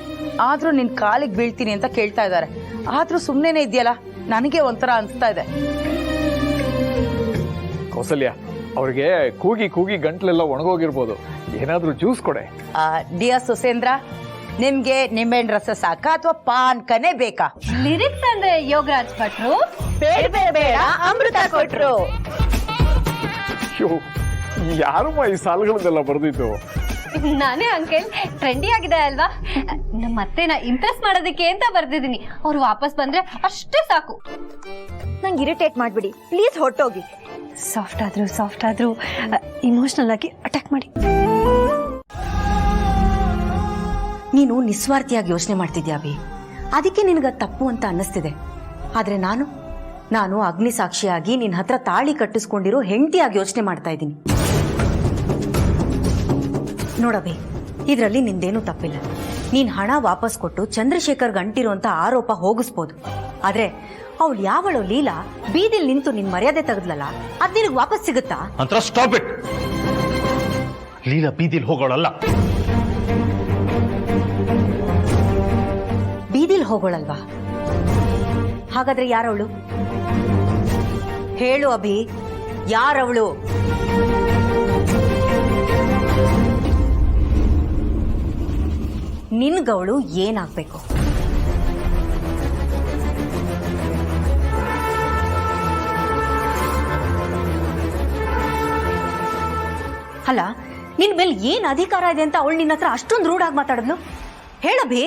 [SPEAKER 9] ಆದ್ರೂ ನಿನ್ ಕಾಲಿಗೆ ಬೀಳ್ತೀನಿ ಅಂತ ಕೇಳ್ತಾ ಇದ್ದಾರೆ. ಆದ್ರೂ ಸುಮ್ನೆನೆ ಇದೆಯಲ್ಲ, ನನಗೆ ಒಂಥರ ಅನ್ಸ್ತಾ ಇದೆ.
[SPEAKER 6] ಕೌಸಲ್ಯ, ಅವ್ರಿಗೆ ಕೂಗಿ ಕೂಗಿ ಗಂಟ್ಲೆಲ್ಲ ಒಣಗೋಗಿರ್ಬೋದು, ಏನಾದ್ರೂ ಜ್ಯೂಸ್ ಕೊಡೆ.
[SPEAKER 9] ಡಿಯರ್ ಸುಸೇಂದ್ರ, ನಿಮ್ಗೆ ನಿಂಬೆಹಣ್ಣು ರಸ ಸಾಕಾ ಅಥವಾ ಪಾನ್ಕನೇ ಬೇಕಾ?
[SPEAKER 1] ಲಿರಿಕ್ಸ್ ಅಂದ್ರೆ ಯೋಗರಾಜ್ ಭಟ್ರು,
[SPEAKER 9] ಬೇಡ ಅಮೃತ ಕೊಟ್ರು.
[SPEAKER 6] ಯಾರಮ್ಮ ಈ ಸಾಲುಗಳನ್ನೆಲ್ಲ ಬರ್ದಿದ್ದು?
[SPEAKER 1] ನಾನೇ ಅಂಕಲ್. ಟ್ರೆಂಡಿ ಆಗಿದೆ ಅಲ್ವಾ? ನಮ್ಮ ಅತ್ತೆನ ಇಂಪ್ರೆಸ್ ಮಾಡೋದಕ್ಕೆ ಅಂತ ಬರ್ದಿದ್ದೀನಿ. ಅವ್ರು ವಾಪಸ್ ಬಂದ್ರೆ ಅಷ್ಟೇ ಸಾಕು.
[SPEAKER 5] ನಂಗೆ ಇರಿಟೇಟ್ ಮಾಡ್ಬಿಡಿ ಪ್ಲೀಸ್, ಹೊಟ್ಟೋಗಿ.
[SPEAKER 1] ಸಾಫ್ಟ್ ಆದ್ರೂ ಇಮೋಷನಲ್ ಆಗಿ ಅಟ್ಯಾಕ್ ಮಾಡಿ.
[SPEAKER 7] ನೀನು ನಿಸ್ವಾರ್ಥಿಯಾಗಿ ಯೋಚನೆ ಮಾಡ್ತಿದ್ಯಾ ಅಭಿ, ಅದಕ್ಕೆ ನಿನಗ ತಪ್ಪು ಅಂತ ಅನ್ನಿಸ್ತಿದೆ. ಆದ್ರೆ ನಾನು ಅಗ್ನಿ ಸಾಕ್ಷಿಯಾಗಿ ನಿನ್ನ ಹತ್ರ ತಾಳಿ ಕಟ್ಟಿಸ್ಕೊಂಡಿರೋ ಹೆಂಡತಿಯಾಗಿ ಯೋಚನೆ ಮಾಡ್ತಾ ಇದ್ದೀನಿ. ನೋಡಬಿ, ಇದರಲ್ಲಿ ನಿಂದೇನೂ ತಪ್ಪಿಲ್ಲ. ನೀನ್ ಹಣ ವಾಪಸ್ ಕೊಟ್ಟು ಚಂದ್ರಶೇಖರ್ ಗಂಟಿರುವಂತ ಆರೋಪ ಹೋಗಿಸ್ಬೋದು. ಆದ್ರೆ ಅವಳು ಯಾವಳು ಲೀಲಾ ಬೀದಿಲ್ ನಿಂತು ನಿನ್ ಮರ್ಯಾದೆ ತೆಗೆದ್ಲಲ್ಲ, ಅದ್ ನಿನಗ್ ವಾಪಸ್ ಸಿಗುತ್ತಾ?
[SPEAKER 3] ಅಂತ ಸ್ಟಾಪ್ ಇಟ್. ಲೀಲಾ ಬೀದಿಲ್ ಹೋಗೋಳಲ್ಲ.
[SPEAKER 7] ಬೀದಿಲ್ ಹೋಗೋಳಲ್ವಾ? ಹಾಗಾದ್ರೆ ಯಾರವಳು? ಹೇಳು ಅಭಿ, ಯಾರವಳು? ನಿನ್ಗವಳು ಏನಾಗ್ಬೇಕು? ಅಲ್ಲ, ನಿನ್ ಮೇಲೆ ಏನ್ ಅಧಿಕಾರ ಇದೆ ಅಂತ ಅವಳು ನಿನ್ನ ಹತ್ರ ಅಷ್ಟೊಂದು ರೂಢಾಗಿ ಮಾತಾಡಿದ್ಲು? ಹೇಳಭಿ.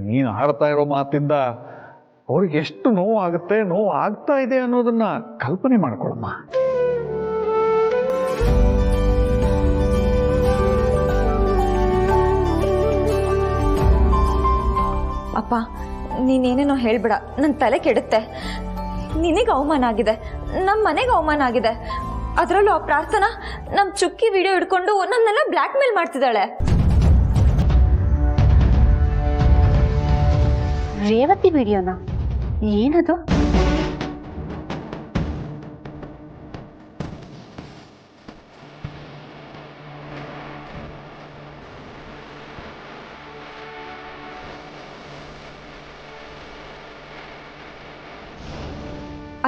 [SPEAKER 6] ನೀನು ಆಡ್ತಾ ಇರೋ ಮಾತಿಂದ ಅವ್ರಿಗೆ ಎಷ್ಟು ನೋವು ಆಗುತ್ತೆ, ನೋವು ಆಗ್ತಾ ಇದೆ ಅನ್ನೋದನ್ನ ಕಲ್ಪನೆ ಮಾಡ್ಕೊಳಮ್ಮ.
[SPEAKER 5] ಅಪ್ಪ, ನೀನೇನೇನೋ ಹೇಳ್ಬೇಡ, ನನ್ನ ತಲೆ ಕೆಡುತ್ತೆ. ನಿನಗೆ ಅವಮಾನ ಆಗಿದೆ, ನಮ್ಮ ಮನೆಗೆ ಅವಮಾನ ಆಗಿದೆ. ಅದರಲ್ಲೂ ಆ ಪ್ರಾರ್ಥನಾ ನಮ್ಮ ಚುಕ್ಕಿ ವಿಡಿಯೋ ಹಿಡ್ಕೊಂಡು ನನ್ನೆಲ್ಲ ಬ್ಲ್ಯಾಕ್ ಮೇಲ್ ಮಾಡ್ತಿದ್ದಾಳೆ.
[SPEAKER 1] ರೇವತಿ ವಿಡಿಯೋನಾ? ಏನದು?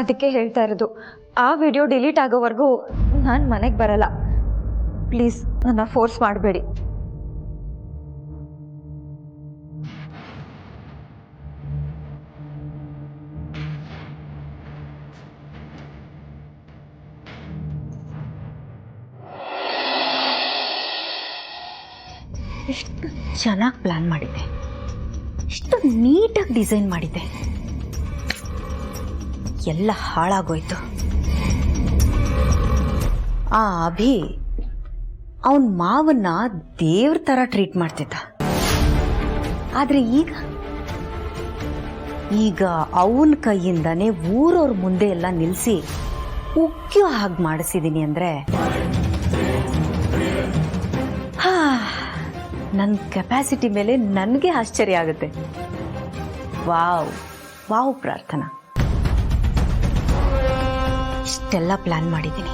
[SPEAKER 5] ಅದಕ್ಕೆ ಹೇಳ್ತಾ ಇರೋದು, ಆ ವಿಡಿಯೋ ಡಿಲೀಟ್ ಆಗೋವರೆಗೂ ನಾನು ಮನೆಗೆ ಬರಲ್ಲ. ಪ್ಲೀಸ್ ನನ್ನ ಫೋರ್ಸ್ ಮಾಡಬೇಡಿ.
[SPEAKER 7] ಎಷ್ಟು ಚೆನ್ನಾಗಿ ಪ್ಲಾನ್ ಮಾಡಿದ್ದೆ, ಎಷ್ಟು ನೀಟಾಗಿ ಡಿಸೈನ್ ಮಾಡಿದ್ದೆ. ಎಲ್ಲ ಹಾಳಾಗೋಯ್ತು. ಆ ಅಭಿ ಅವನ ಮಾವನ್ನ ದೇವ್ರ ಥರ ಟ್ರೀಟ್ ಮಾಡ್ತಿದ್ದ. ಆದರೆ ಈಗ ಅವನ ಕೈಯಿಂದನೇ ಊರವ್ರ ಮುಂದೆ ಎಲ್ಲ ನಿಲ್ಲಿಸಿ ಉಕ್ಕಿಯೋ ಹಾಗೆ ಮಾಡಿಸಿದ್ದೀನಿ ಅಂದರೆ ನನ್ನ ಕೆಪಾಸಿಟಿ ಮೇಲೆ ನನಗೆ ಆಶ್ಚರ್ಯ ಆಗುತ್ತೆ. ವಾವ್ ವಾವ್ ಪ್ರಾರ್ಥನಾ, ಇಷ್ಟೆಲ್ಲ ಪ್ಲಾನ್ ಮಾಡಿದ್ದೀನಿ.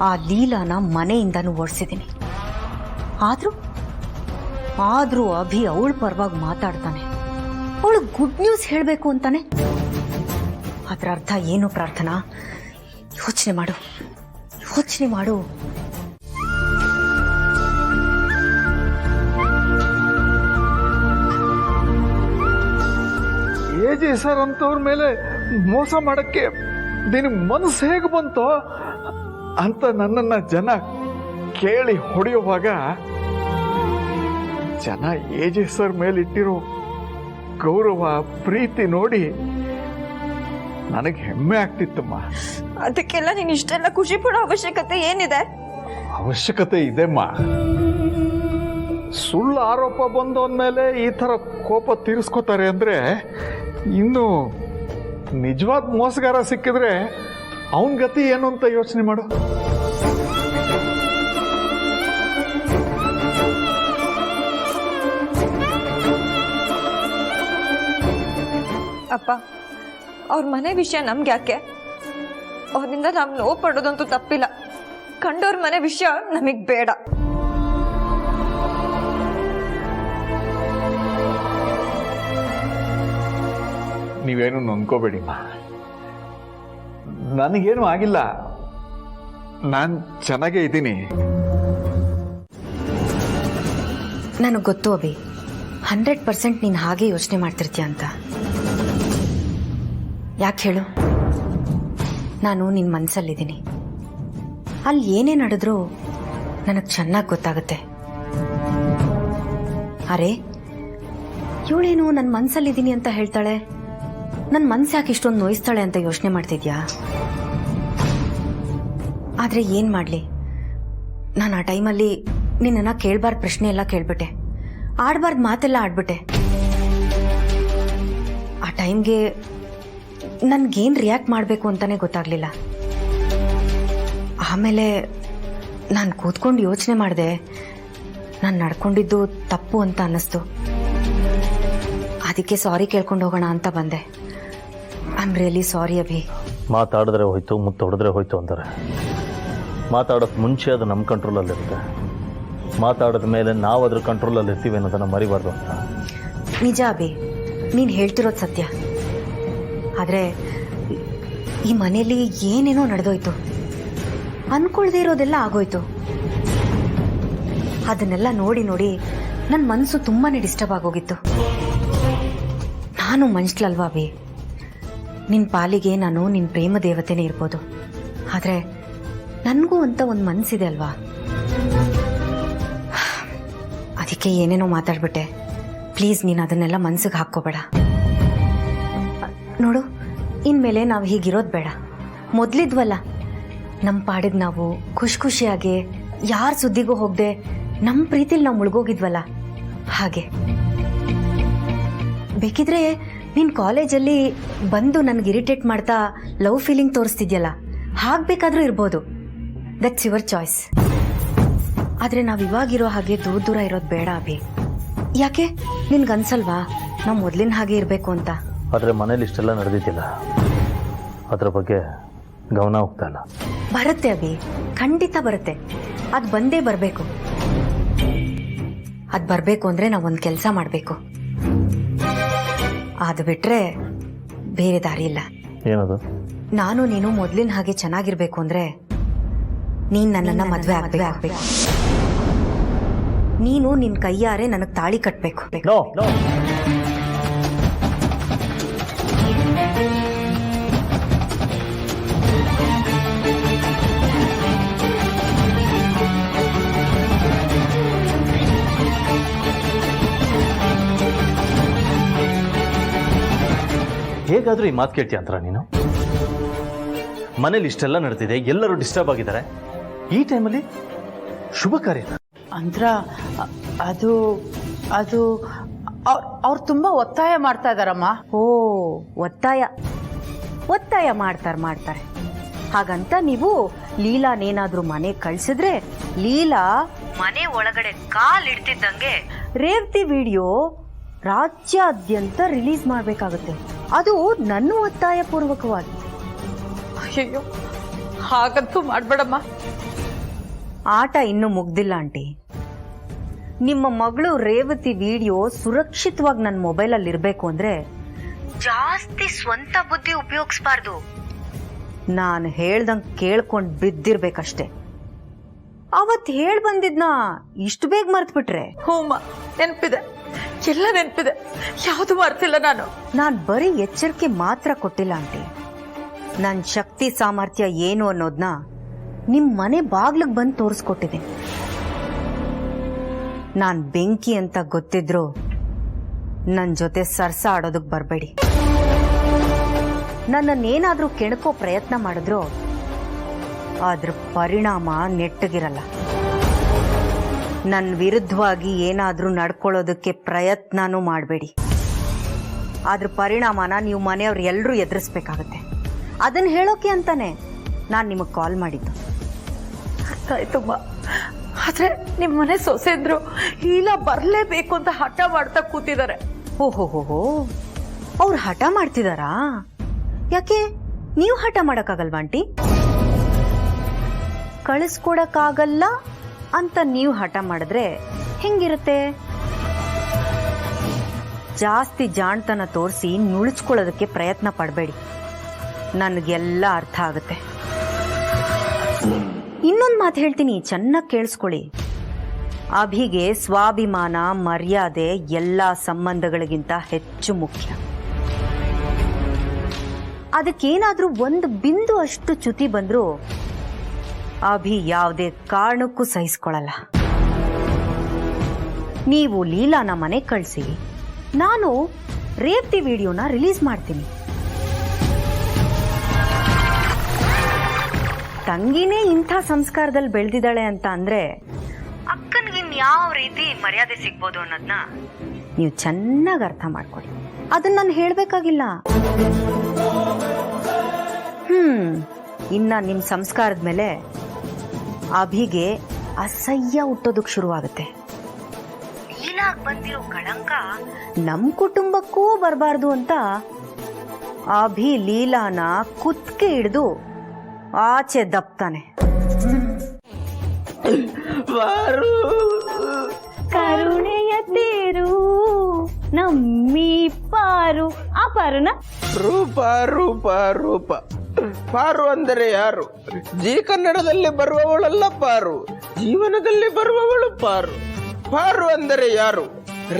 [SPEAKER 7] ಆ ಲೀಲಾನ ಮನೆಯಿಂದನೂ ಓಡಿಸಿದ್ದೀನಿ. ಆದ್ರೂ ಅಭಿ ಅವಳ ಪರವಾಗಿ ಮಾತಾಡ್ತಾನೆ. ಅವಳು ಗುಡ್ ನ್ಯೂಸ್ ಹೇಳಬೇಕು ಅಂತಾನೆ. ಅದರ ಅರ್ಥ ಏನು ಪ್ರಾರ್ಥನಾ? ಯೋಚನೆ ಮಾಡು.
[SPEAKER 6] ಏಜೆ ಸರ್ ಅಂತವ್ರ ಮೇಲೆ ಮೋಸ ಮಾಡಕ್ಕೆ ನಿನಗೆ ಮನಸ್ಸು ಹೇಗೆ ಬಂತೋ ಅಂತ ನನ್ನನ್ನ ಜನ ಕೇಳಿ ಹೊಡೆಯುವಾಗ ಜನ ಏಜೆ ಸರ್ ಮೇಲೆ ಇಟ್ಟಿರೋ ಗೌರವ ಪ್ರೀತಿ ನೋಡಿ ನನಗೆ ಹೆಮ್ಮೆ ಆಗ್ತಿತ್ತಮ್ಮ.
[SPEAKER 5] ಅದಕ್ಕೆಲ್ಲ ನೀನು ಇಷ್ಟೆಲ್ಲ ಖುಷಿ ಪಡೋ ಅವಶ್ಯಕತೆ ಏನಿದೆ?
[SPEAKER 6] ಅವಶ್ಯಕತೆ ಇದೆಮ್ಮ. ಸುಳ್ಳು ಆರೋಪ ಬಂದವನ್ಮೇಲೆ ಈ ಥರ ಕೋಪ ತೀರಿಸ್ಕೋತಾರೆ ಅಂದ್ರೆ ಇನ್ನು ನಿಜವಾದ ಮೋಸಗಾರ ಸಿಕ್ಕಿದ್ರೆ ಅವನ ಗತಿ ಏನು ಅಂತ ಯೋಚನೆ ಮಾಡು.
[SPEAKER 5] ಅಪ್ಪ, ಅವ್ರ ಮನೆ ವಿಷಯ ನಮ್ಗೆ ಯಾಕೆ? ಅವರಿಂದ ನಾವು ನೋವು ಪಡೋದಂತೂ ತಪ್ಪಿಲ್ಲ. ಕಂಡವ್ರ ಮನೆ ವಿಷಯ ನಮಗ್ ಬೇಡ.
[SPEAKER 6] ನೀವೇನು ನೊಂದ್ಕೋಬೇಡಿಮ್ಮ, ನನಗೇನು ಆಗಿಲ್ಲ, ನಾನು ಚೆನ್ನಾಗೇ ಇದ್ದೀನಿ.
[SPEAKER 7] ನನಗೆ ಗೊತ್ತು ಅಭಿ, 100% ನೀನು ಹಾಗೆ ಯೋಚನೆ ಮಾಡ್ತಿರ್ತೀಯ ಅಂತ. ಯಾಕೆ ಹೇಳು? ನಾನು ನಿನ್ನ ಮನಸ್ಸಲ್ಲಿದ್ದೀನಿ. ಅಲ್ಲಿ ಏನೇ ನಡೆದ್ರೂ ನನಗೆ ಚೆನ್ನಾಗಿ ಗೊತ್ತಾಗುತ್ತೆ. ಅರೆ, ಇವಳೇನು ನನ್ನ ಮನಸ್ಸಲ್ಲಿದ್ದೀನಿ ಅಂತ ಹೇಳ್ತಾಳೆ, ನನ್ನ ಮನಸ್ಸು ಯಾಕೆ ಇಷ್ಟೊಂದು ನೋಯಿಸ್ತಾಳೆ ಅಂತ ಯೋಚನೆ ಮಾಡ್ತಿದ್ಯಾ? ಆದರೆ ಏನು ಮಾಡಲಿ, ನಾನು ಆ ಟೈಮಲ್ಲಿ ನಿನ್ನನ್ನು ಕೇಳಬಾರ್ದು ಪ್ರಶ್ನೆ ಎಲ್ಲ ಕೇಳ್ಬಿಟ್ಟೆ, ಆಡಬಾರ್ದು ಮಾತೆಲ್ಲ ಆಡ್ಬಿಟ್ಟೆ. ಆ ಟೈಮ್ಗೆ ನನ್ಗೇನು ರಿಯಾಕ್ಟ್ ಮಾಡಬೇಕು ಅಂತಾನೆ ಗೊತ್ತಾಗ್ಲಿಲ್ಲ. ಆಮೇಲೆ ನಾನು ಕೂತ್ಕೊಂಡು ಯೋಚನೆ ಮಾಡಿದೆ, ನಾನು ನಡ್ಕೊಂಡಿದ್ದು ತಪ್ಪು ಅಂತ ಅನ್ನಿಸ್ತು. ಅದಕ್ಕೆ ಸಾರಿ ಕೇಳ್ಕೊಂಡು ಹೋಗೋಣ ಅಂತ ಬಂದೆ. I I am really sorry Abhi.
[SPEAKER 2] ಮಾತಾಡಿದ್ರೆ ಹೋಯ್ತು, ಮುತ್ತು ಹೊಡೆದ್ರೆ ಹೋಯ್ತು ಅಂತಾರೆ. ಮಾತಾಡೋಕ್ಕೆ ಮುಂಚೆ ಅದು ನಮ್ಮ ಕಂಟ್ರೋಲಲ್ಲಿರುತ್ತೆ, ಮಾತಾಡಿದ ಮೇಲೆ ನಾವು ಅದ್ರ ಕಂಟ್ರೋಲಲ್ಲಿ ಇರ್ತೀವಿ ಅನ್ನೋದನ್ನು ಮರಿಬಾರ್ದು ಅಂತ.
[SPEAKER 7] ನಿಜ ಅಭಿ, ನೀನು ಹೇಳ್ತಿರೋದು ಸತ್ಯ. ಆದರೆ ಈ ಮನೆಯಲ್ಲಿ ಏನೇನೋ ನಡೆದೋಯ್ತು, ಅನ್ಕೊಳ್ದೇ ಇರೋದೆಲ್ಲ ಆಗೋಯ್ತು. ಅದನ್ನೆಲ್ಲ ನೋಡಿ ನೋಡಿ ನನ್ನ ಮನಸ್ಸು ತುಂಬಾ ಡಿಸ್ಟರ್ಬ್ ಆಗೋಗಿತ್ತು. ನಾನು ಮನುಷ್ಯಲಲ್ವಾ ಅಭಿ, ನಿನ್ನ ಪಾಲಿಗೆ ನಾನು ನಿನ್ನ ಪ್ರೇಮ ದೇವತೆನೇ ಇರ್ಬೋದು, ಆದರೆ ನನಗೂ ಅಂತ ಒಂದು ಮನಸ್ಸಿದೆ ಅಲ್ವಾ. ಅದಕ್ಕೆ ಏನೇನೋ ಮಾತಾಡ್ಬಿಟ್ಟೆ. ಪ್ಲೀಸ್ ನೀನು ಅದನ್ನೆಲ್ಲ ಮನ್ಸಿಗೆ ಹಾಕ್ಕೋಬೇಡ. ನೋಡು, ಇನ್ಮೇಲೆ ನಾವು ಹೀಗಿರೋದು ಬೇಡ. ಮೊದಲಿದ್ವಲ್ಲ, ನಮ್ಮ ಪಾಡಿಗೆ ನಾವು ಖುಷಿ ಖುಷಿಯಾಗಿ ಯಾರ ಸುದ್ದಿಗೂ ಹೋಗದೆ ನಮ್ಮ ಪ್ರೀತಿಲಿ ನಾವು ಮುಳುಗೋಗಿದ್ವಲ್ಲ, ಹಾಗೆ. ಬೇಕಿದ್ರೆ ನೀನು ಕಾಲೇಜಲ್ಲಿ ಬಂದು ನನಗೆ ಇರಿಟೇಟ್ ಮಾಡ್ತಾ ಲವ್ ಫೀಲಿಂಗ್ ತೋರಿಸ್ತಿದ್ಯಲ್ಲ, ಹಾಗಬೇಕಾದ್ರೂ ಇರ್ಬೋದು. That's your choice. ಆದರೆ ನಾವು ಇವಾಗಿರೋ ಹಾಗೆ ದೂರ ದೂರ ಇರೋದು ಬೇಡ ಅಭಿ. ಯಾಕೆ ನಿನ್ಗನ್ಸಲ್ವಾ ನಾವು ಮೊದಲಿನ ಹಾಗೆ ಇರಬೇಕು ಅಂತ?
[SPEAKER 2] ಆದರೆ ಮನೇಲಿ ಇಷ್ಟೆಲ್ಲ ನಡೆದಿದ್ದಿಲ್ಲ, ಅದ್ರ ಬಗ್ಗೆ ಗಮನ ಹೋಗ್ತಾ ಇಲ್ಲ.
[SPEAKER 7] ಬರುತ್ತೆ ಅಭಿ, ಖಂಡಿತ ಬರುತ್ತೆ. ಅದು ಬಂದೇ ಬರಬೇಕು. ಅದು ಬರಬೇಕು ಅಂದರೆ ನಾವೊಂದು ಕೆಲಸ ಮಾಡಬೇಕು. ಅದು ಬಿಟ್ಟರೆ ಬೇರೆ ದಾರಿ ಇಲ್ಲ.
[SPEAKER 2] ಏನದು?
[SPEAKER 7] ನಾನು ನೀನು ಮೊದಲಿನ ಹಾಗೆ ಚೆನ್ನಾಗಿರ್ಬೇಕು ಅಂದರೆ ನೀನು ನನ್ನನ್ನು ಮದುವೆ ಆಗಬೇಕು. ನೀನು ನಿನ್ನ ಕೈಯಾರೆ ನನಗೆ ತಾಳಿ ಕಟ್ಟಬೇಕು.
[SPEAKER 2] No no. ಹೇಗಾದ್ರೂ ಈ ಮಾತು ಕೇಳ್ತೀಯ ಅಂತರ ನೀನು? ಮನೇಲಿ ಇಷ್ಟೆಲ್ಲ ನಡೆದಿದೆ, ಎಲ್ಲರೂ ಡಿಸ್ಟರ್ಬ್ ಆಗಿದ್ದಾರೆ, ಈ ಟೈಮಲ್ಲಿ ಶುಭ ಕಾರ್ಯ
[SPEAKER 4] ಅಂದ್ರ ಅದು ಅದು ಅವ್ರು ತುಂಬಾ ಒತ್ತಾಯ ಮಾಡ್ತಾ ಇದಾರಮ್ಮ.
[SPEAKER 7] ಓ, ಒತ್ತಾಯ ಮಾಡ್ತಾರೆ. ಹಾಗಂತ ನೀವು ಲೀಲಾನೇನಾದ್ರೂ ಮನೆ ಕಳ್ಸಿದ್ರೆ ಲೀಲಾ ಮನೆ ಒಳಗಡೆ ಕಾಲಿಡ್ತಿದ್ದಂಗೆ ರೇವತಿ ವಿಡಿಯೋ ರಾಜ್ಯಾದ್ಯಂತ ರಿಲೀಸ್ ಮಾಡಬೇಕಾಗುತ್ತೆ. ಅದು ನನ್ನ ಒತ್ತಾಯ ಪೂರ್ವಕವಾಗಿ.
[SPEAKER 4] ಅಯ್ಯೋ, ಹಾಗಂತೂ ಮಾಡ್ಬೇಡಮ್ಮ.
[SPEAKER 7] ಆಟ ಇನ್ನೂ ಮುಗ್ದಿಲ್ಲ ಆಂಟಿ. ನಿಮ್ಮ ಮಗಳು ರೇವತಿ ವಿಡಿಯೋ ಸುರಕ್ಷಿತವಾಗಿ ನನ್ನ ಮೊಬೈಲಲ್ಲಿ ಇರಬೇಕು ಅಂದ್ರೆ ಜಾಸ್ತಿ ಸ್ವಂತ ಬುದ್ಧಿ ಉಪಯೋಗಿಸಬಾರ್ದು. ನಾನು ಹೇಳ್ದಂಗೆ ಕೇಳ್ಕೊಂಡು ಬಿದ್ದಿರ್ಬೇಕಷ್ಟೆ. ಅವತ್ತು ಹೇಳ್ ಬಂದಿದ್ನ ಇಷ್ಟು ಬೇಗ ಮರ್ತ್ಬಿಟ್ರೆ?
[SPEAKER 4] ಹೂಮ್ಮ, ನೆನಪಿದೆ, ಎಲ್ಲ ನೆನಪಿದೆ, ಯಾವುದು ಮರ್ತಿಲ್ಲ ನಾನು.
[SPEAKER 7] ನಾನು ಬರೀ ಎಚ್ಚರಿಕೆ ಮಾತ್ರ ಕೊಟ್ಟಿಲ್ಲ ಆಂಟಿ. ನನ್ನ ಶಕ್ತಿ ಸಾಮರ್ಥ್ಯ ಏನು ಅನ್ನೋದನ್ನ ನಿಮ್ಮ ಮನೆ ಬಾಗ್ಲಿಗೆ ಬಂದು ತೋರಿಸ್ಕೊಟ್ಟಿದ್ದೀನಿ. ನಾನು ಬೆಂಕಿ ಅಂತ ಗೊತ್ತಿದ್ರು ನನ್ನ ಜೊತೆ ಸರ್ಸ ಆಡೋದಕ್ಕೆ ಬರಬೇಡಿ. ನನ್ನನ್ನೇನಾದ್ರೂ ಕೆಣಕೋ ಪ್ರಯತ್ನ ಮಾಡಿದ್ರು ಅದ್ರ ಪರಿಣಾಮ ನೆಟ್ಟಗಿರಲ್ಲ. ನನ್ನ ವಿರುದ್ಧವಾಗಿ ಏನಾದ್ರೂ ನಡ್ಕೊಳ್ಳೋದಕ್ಕೆ ಪ್ರಯತ್ನನೂ ಮಾಡಬೇಡಿ. ಅದ್ರ ಪರಿಣಾಮನ ನೀವು ಮನೆಯವ್ರು ಎಲ್ಲರೂ ಎದುರಿಸ್ಬೇಕಾಗತ್ತೆ. ಅದನ್ನ ಹೇಳೋಕೆ ಅಂತಾನೆ ನಾನು ನಿಮಗೆ ಕಾಲ್ ಮಾಡಿದ್ದು.
[SPEAKER 4] ಆಯ್ತಮ್ಮ, ಆದ್ರೆ ನಿಮ್ಮ ಮನೆ ಸೊಸೆಂದ್ರು ಇಲ್ಲ ಬರ್ಲೇಬೇಕು ಅಂತ ಹಠ ಮಾಡ್ತಾ ಕೂತಿದ್ದಾರೆ.
[SPEAKER 7] ಓಹೋಹೋ, ಅವ್ರು ಹಠ ಮಾಡ್ತಿದಾರಾ? ಯಾಕೆ ನೀವು ಹಠ ಮಾಡಕ್ಕಾಗಲ್ವಾ ಆಂಟಿ? ಕಳಿಸ್ಕೊಡಕ್ಕಾಗಲ್ಲ ಅಂತ ನೀವು ಹಠ ಮಾಡಿದ್ರೆ ಹೆಂಗಿರುತ್ತೆ? ಜಾಸ್ತಿ ಜಾಣ್ತನ ತೋರಿಸಿ ನುಳಿಸ್ಕೊಳ್ಳೋದಕ್ಕೆ ಪ್ರಯತ್ನ ಪಡಬೇಡಿ. ನನಗೆಲ್ಲ ಅರ್ಥ ಆಗುತ್ತೆ. ಇನ್ನೊಂದು ಮಾತು ಹೇಳ್ತೀನಿ, ಚೆನ್ನಾಗಿ ಕೇಳಿಸ್ಕೊಳ್ಳಿ. ಅಭಿಗೆ ಸ್ವಾಭಿಮಾನ, ಮರ್ಯಾದೆ ಎಲ್ಲ ಸಂಬಂಧಗಳಿಗಿಂತ ಹೆಚ್ಚು ಮುಖ್ಯ. ಅದಕ್ಕೇನಾದ್ರೂ ಒಂದು ಬಿಂದು ಅಷ್ಟು ಚ್ಯುತಿ ಬಂದ್ರೂ ಅಭಿ ಯಾವುದೇ ಕಾರಣಕ್ಕೂ ಸಹಿಸ್ಕೊಳ್ಳಲ್ಲ. ನೀವು ಲೀಲಾನ ಮನೆ ಕಳಿಸಿ, ನಾನು ರೇವತಿ ವಿಡಿಯೋನ ರಿಲೀಸ್ ಮಾಡ್ತೀನಿ. ತಂಗಿನೇ ಇಂಥ ಸಂಸ್ಕಾರದಲ್ಲಿ ಬೆಳೆದಿದ್ದಾಳೆ ಅಂತ ಅಂದ್ರೆ ಅಕ್ಕನಿಗಿನ್ಯಾವ ರೀತಿ ಮರ್ಯಾದೆ ಸಿಗ್ಬೋದು ಅನ್ನೋದನ್ನ ನೀವು ಚೆನ್ನಾಗಿ ಅರ್ಥ ಮಾಡ್ಕೊಳ್ಳಿ. ಅದನ್ನ ನಾನು ಹೇಳ್ಬೇಕಾಗಿಲ್ಲ. ಇನ್ನ ನಿಮ್ ಸಂಸ್ಕಾರದ ಮೇಲೆ ಅಭಿಗೆ ಅಸಹ್ಯ ಹುಟ್ಟೋದಕ್ಕೆ ಶುರುವಾಗುತ್ತೆ. ಲೀಲಾಗ್ ಬಂದಿರೋ ಕಳಂಕ ನಮ್ ಕುಟುಂಬಕ್ಕೂ ಬರಬಾರ್ದು ಅಂತ ಅಭಿ ಲೀಲಾನ ಕುತ್ಕೆ ಹಿಡಿದು ಆಚೆ ದಪ್ತಾನೆ.
[SPEAKER 5] ಕರುಣೆಯ ತೇರು ನಮ್ಮಿ ಪಾರು. ಆ ಪಾರುನ
[SPEAKER 8] ರೂಪ ರೂಪ ರೂಪ. ಪಾರು ಅಂದರೆ ಯಾರು? ಜಿ ಕನ್ನಡದಲ್ಲಿ ಬರುವವಳಲ್ಲ ಪಾರು, ಜೀವನದಲ್ಲಿ ಬರುವವಳು ಪಾರು. ಪಾರು ಅಂದರೆ ಯಾರು?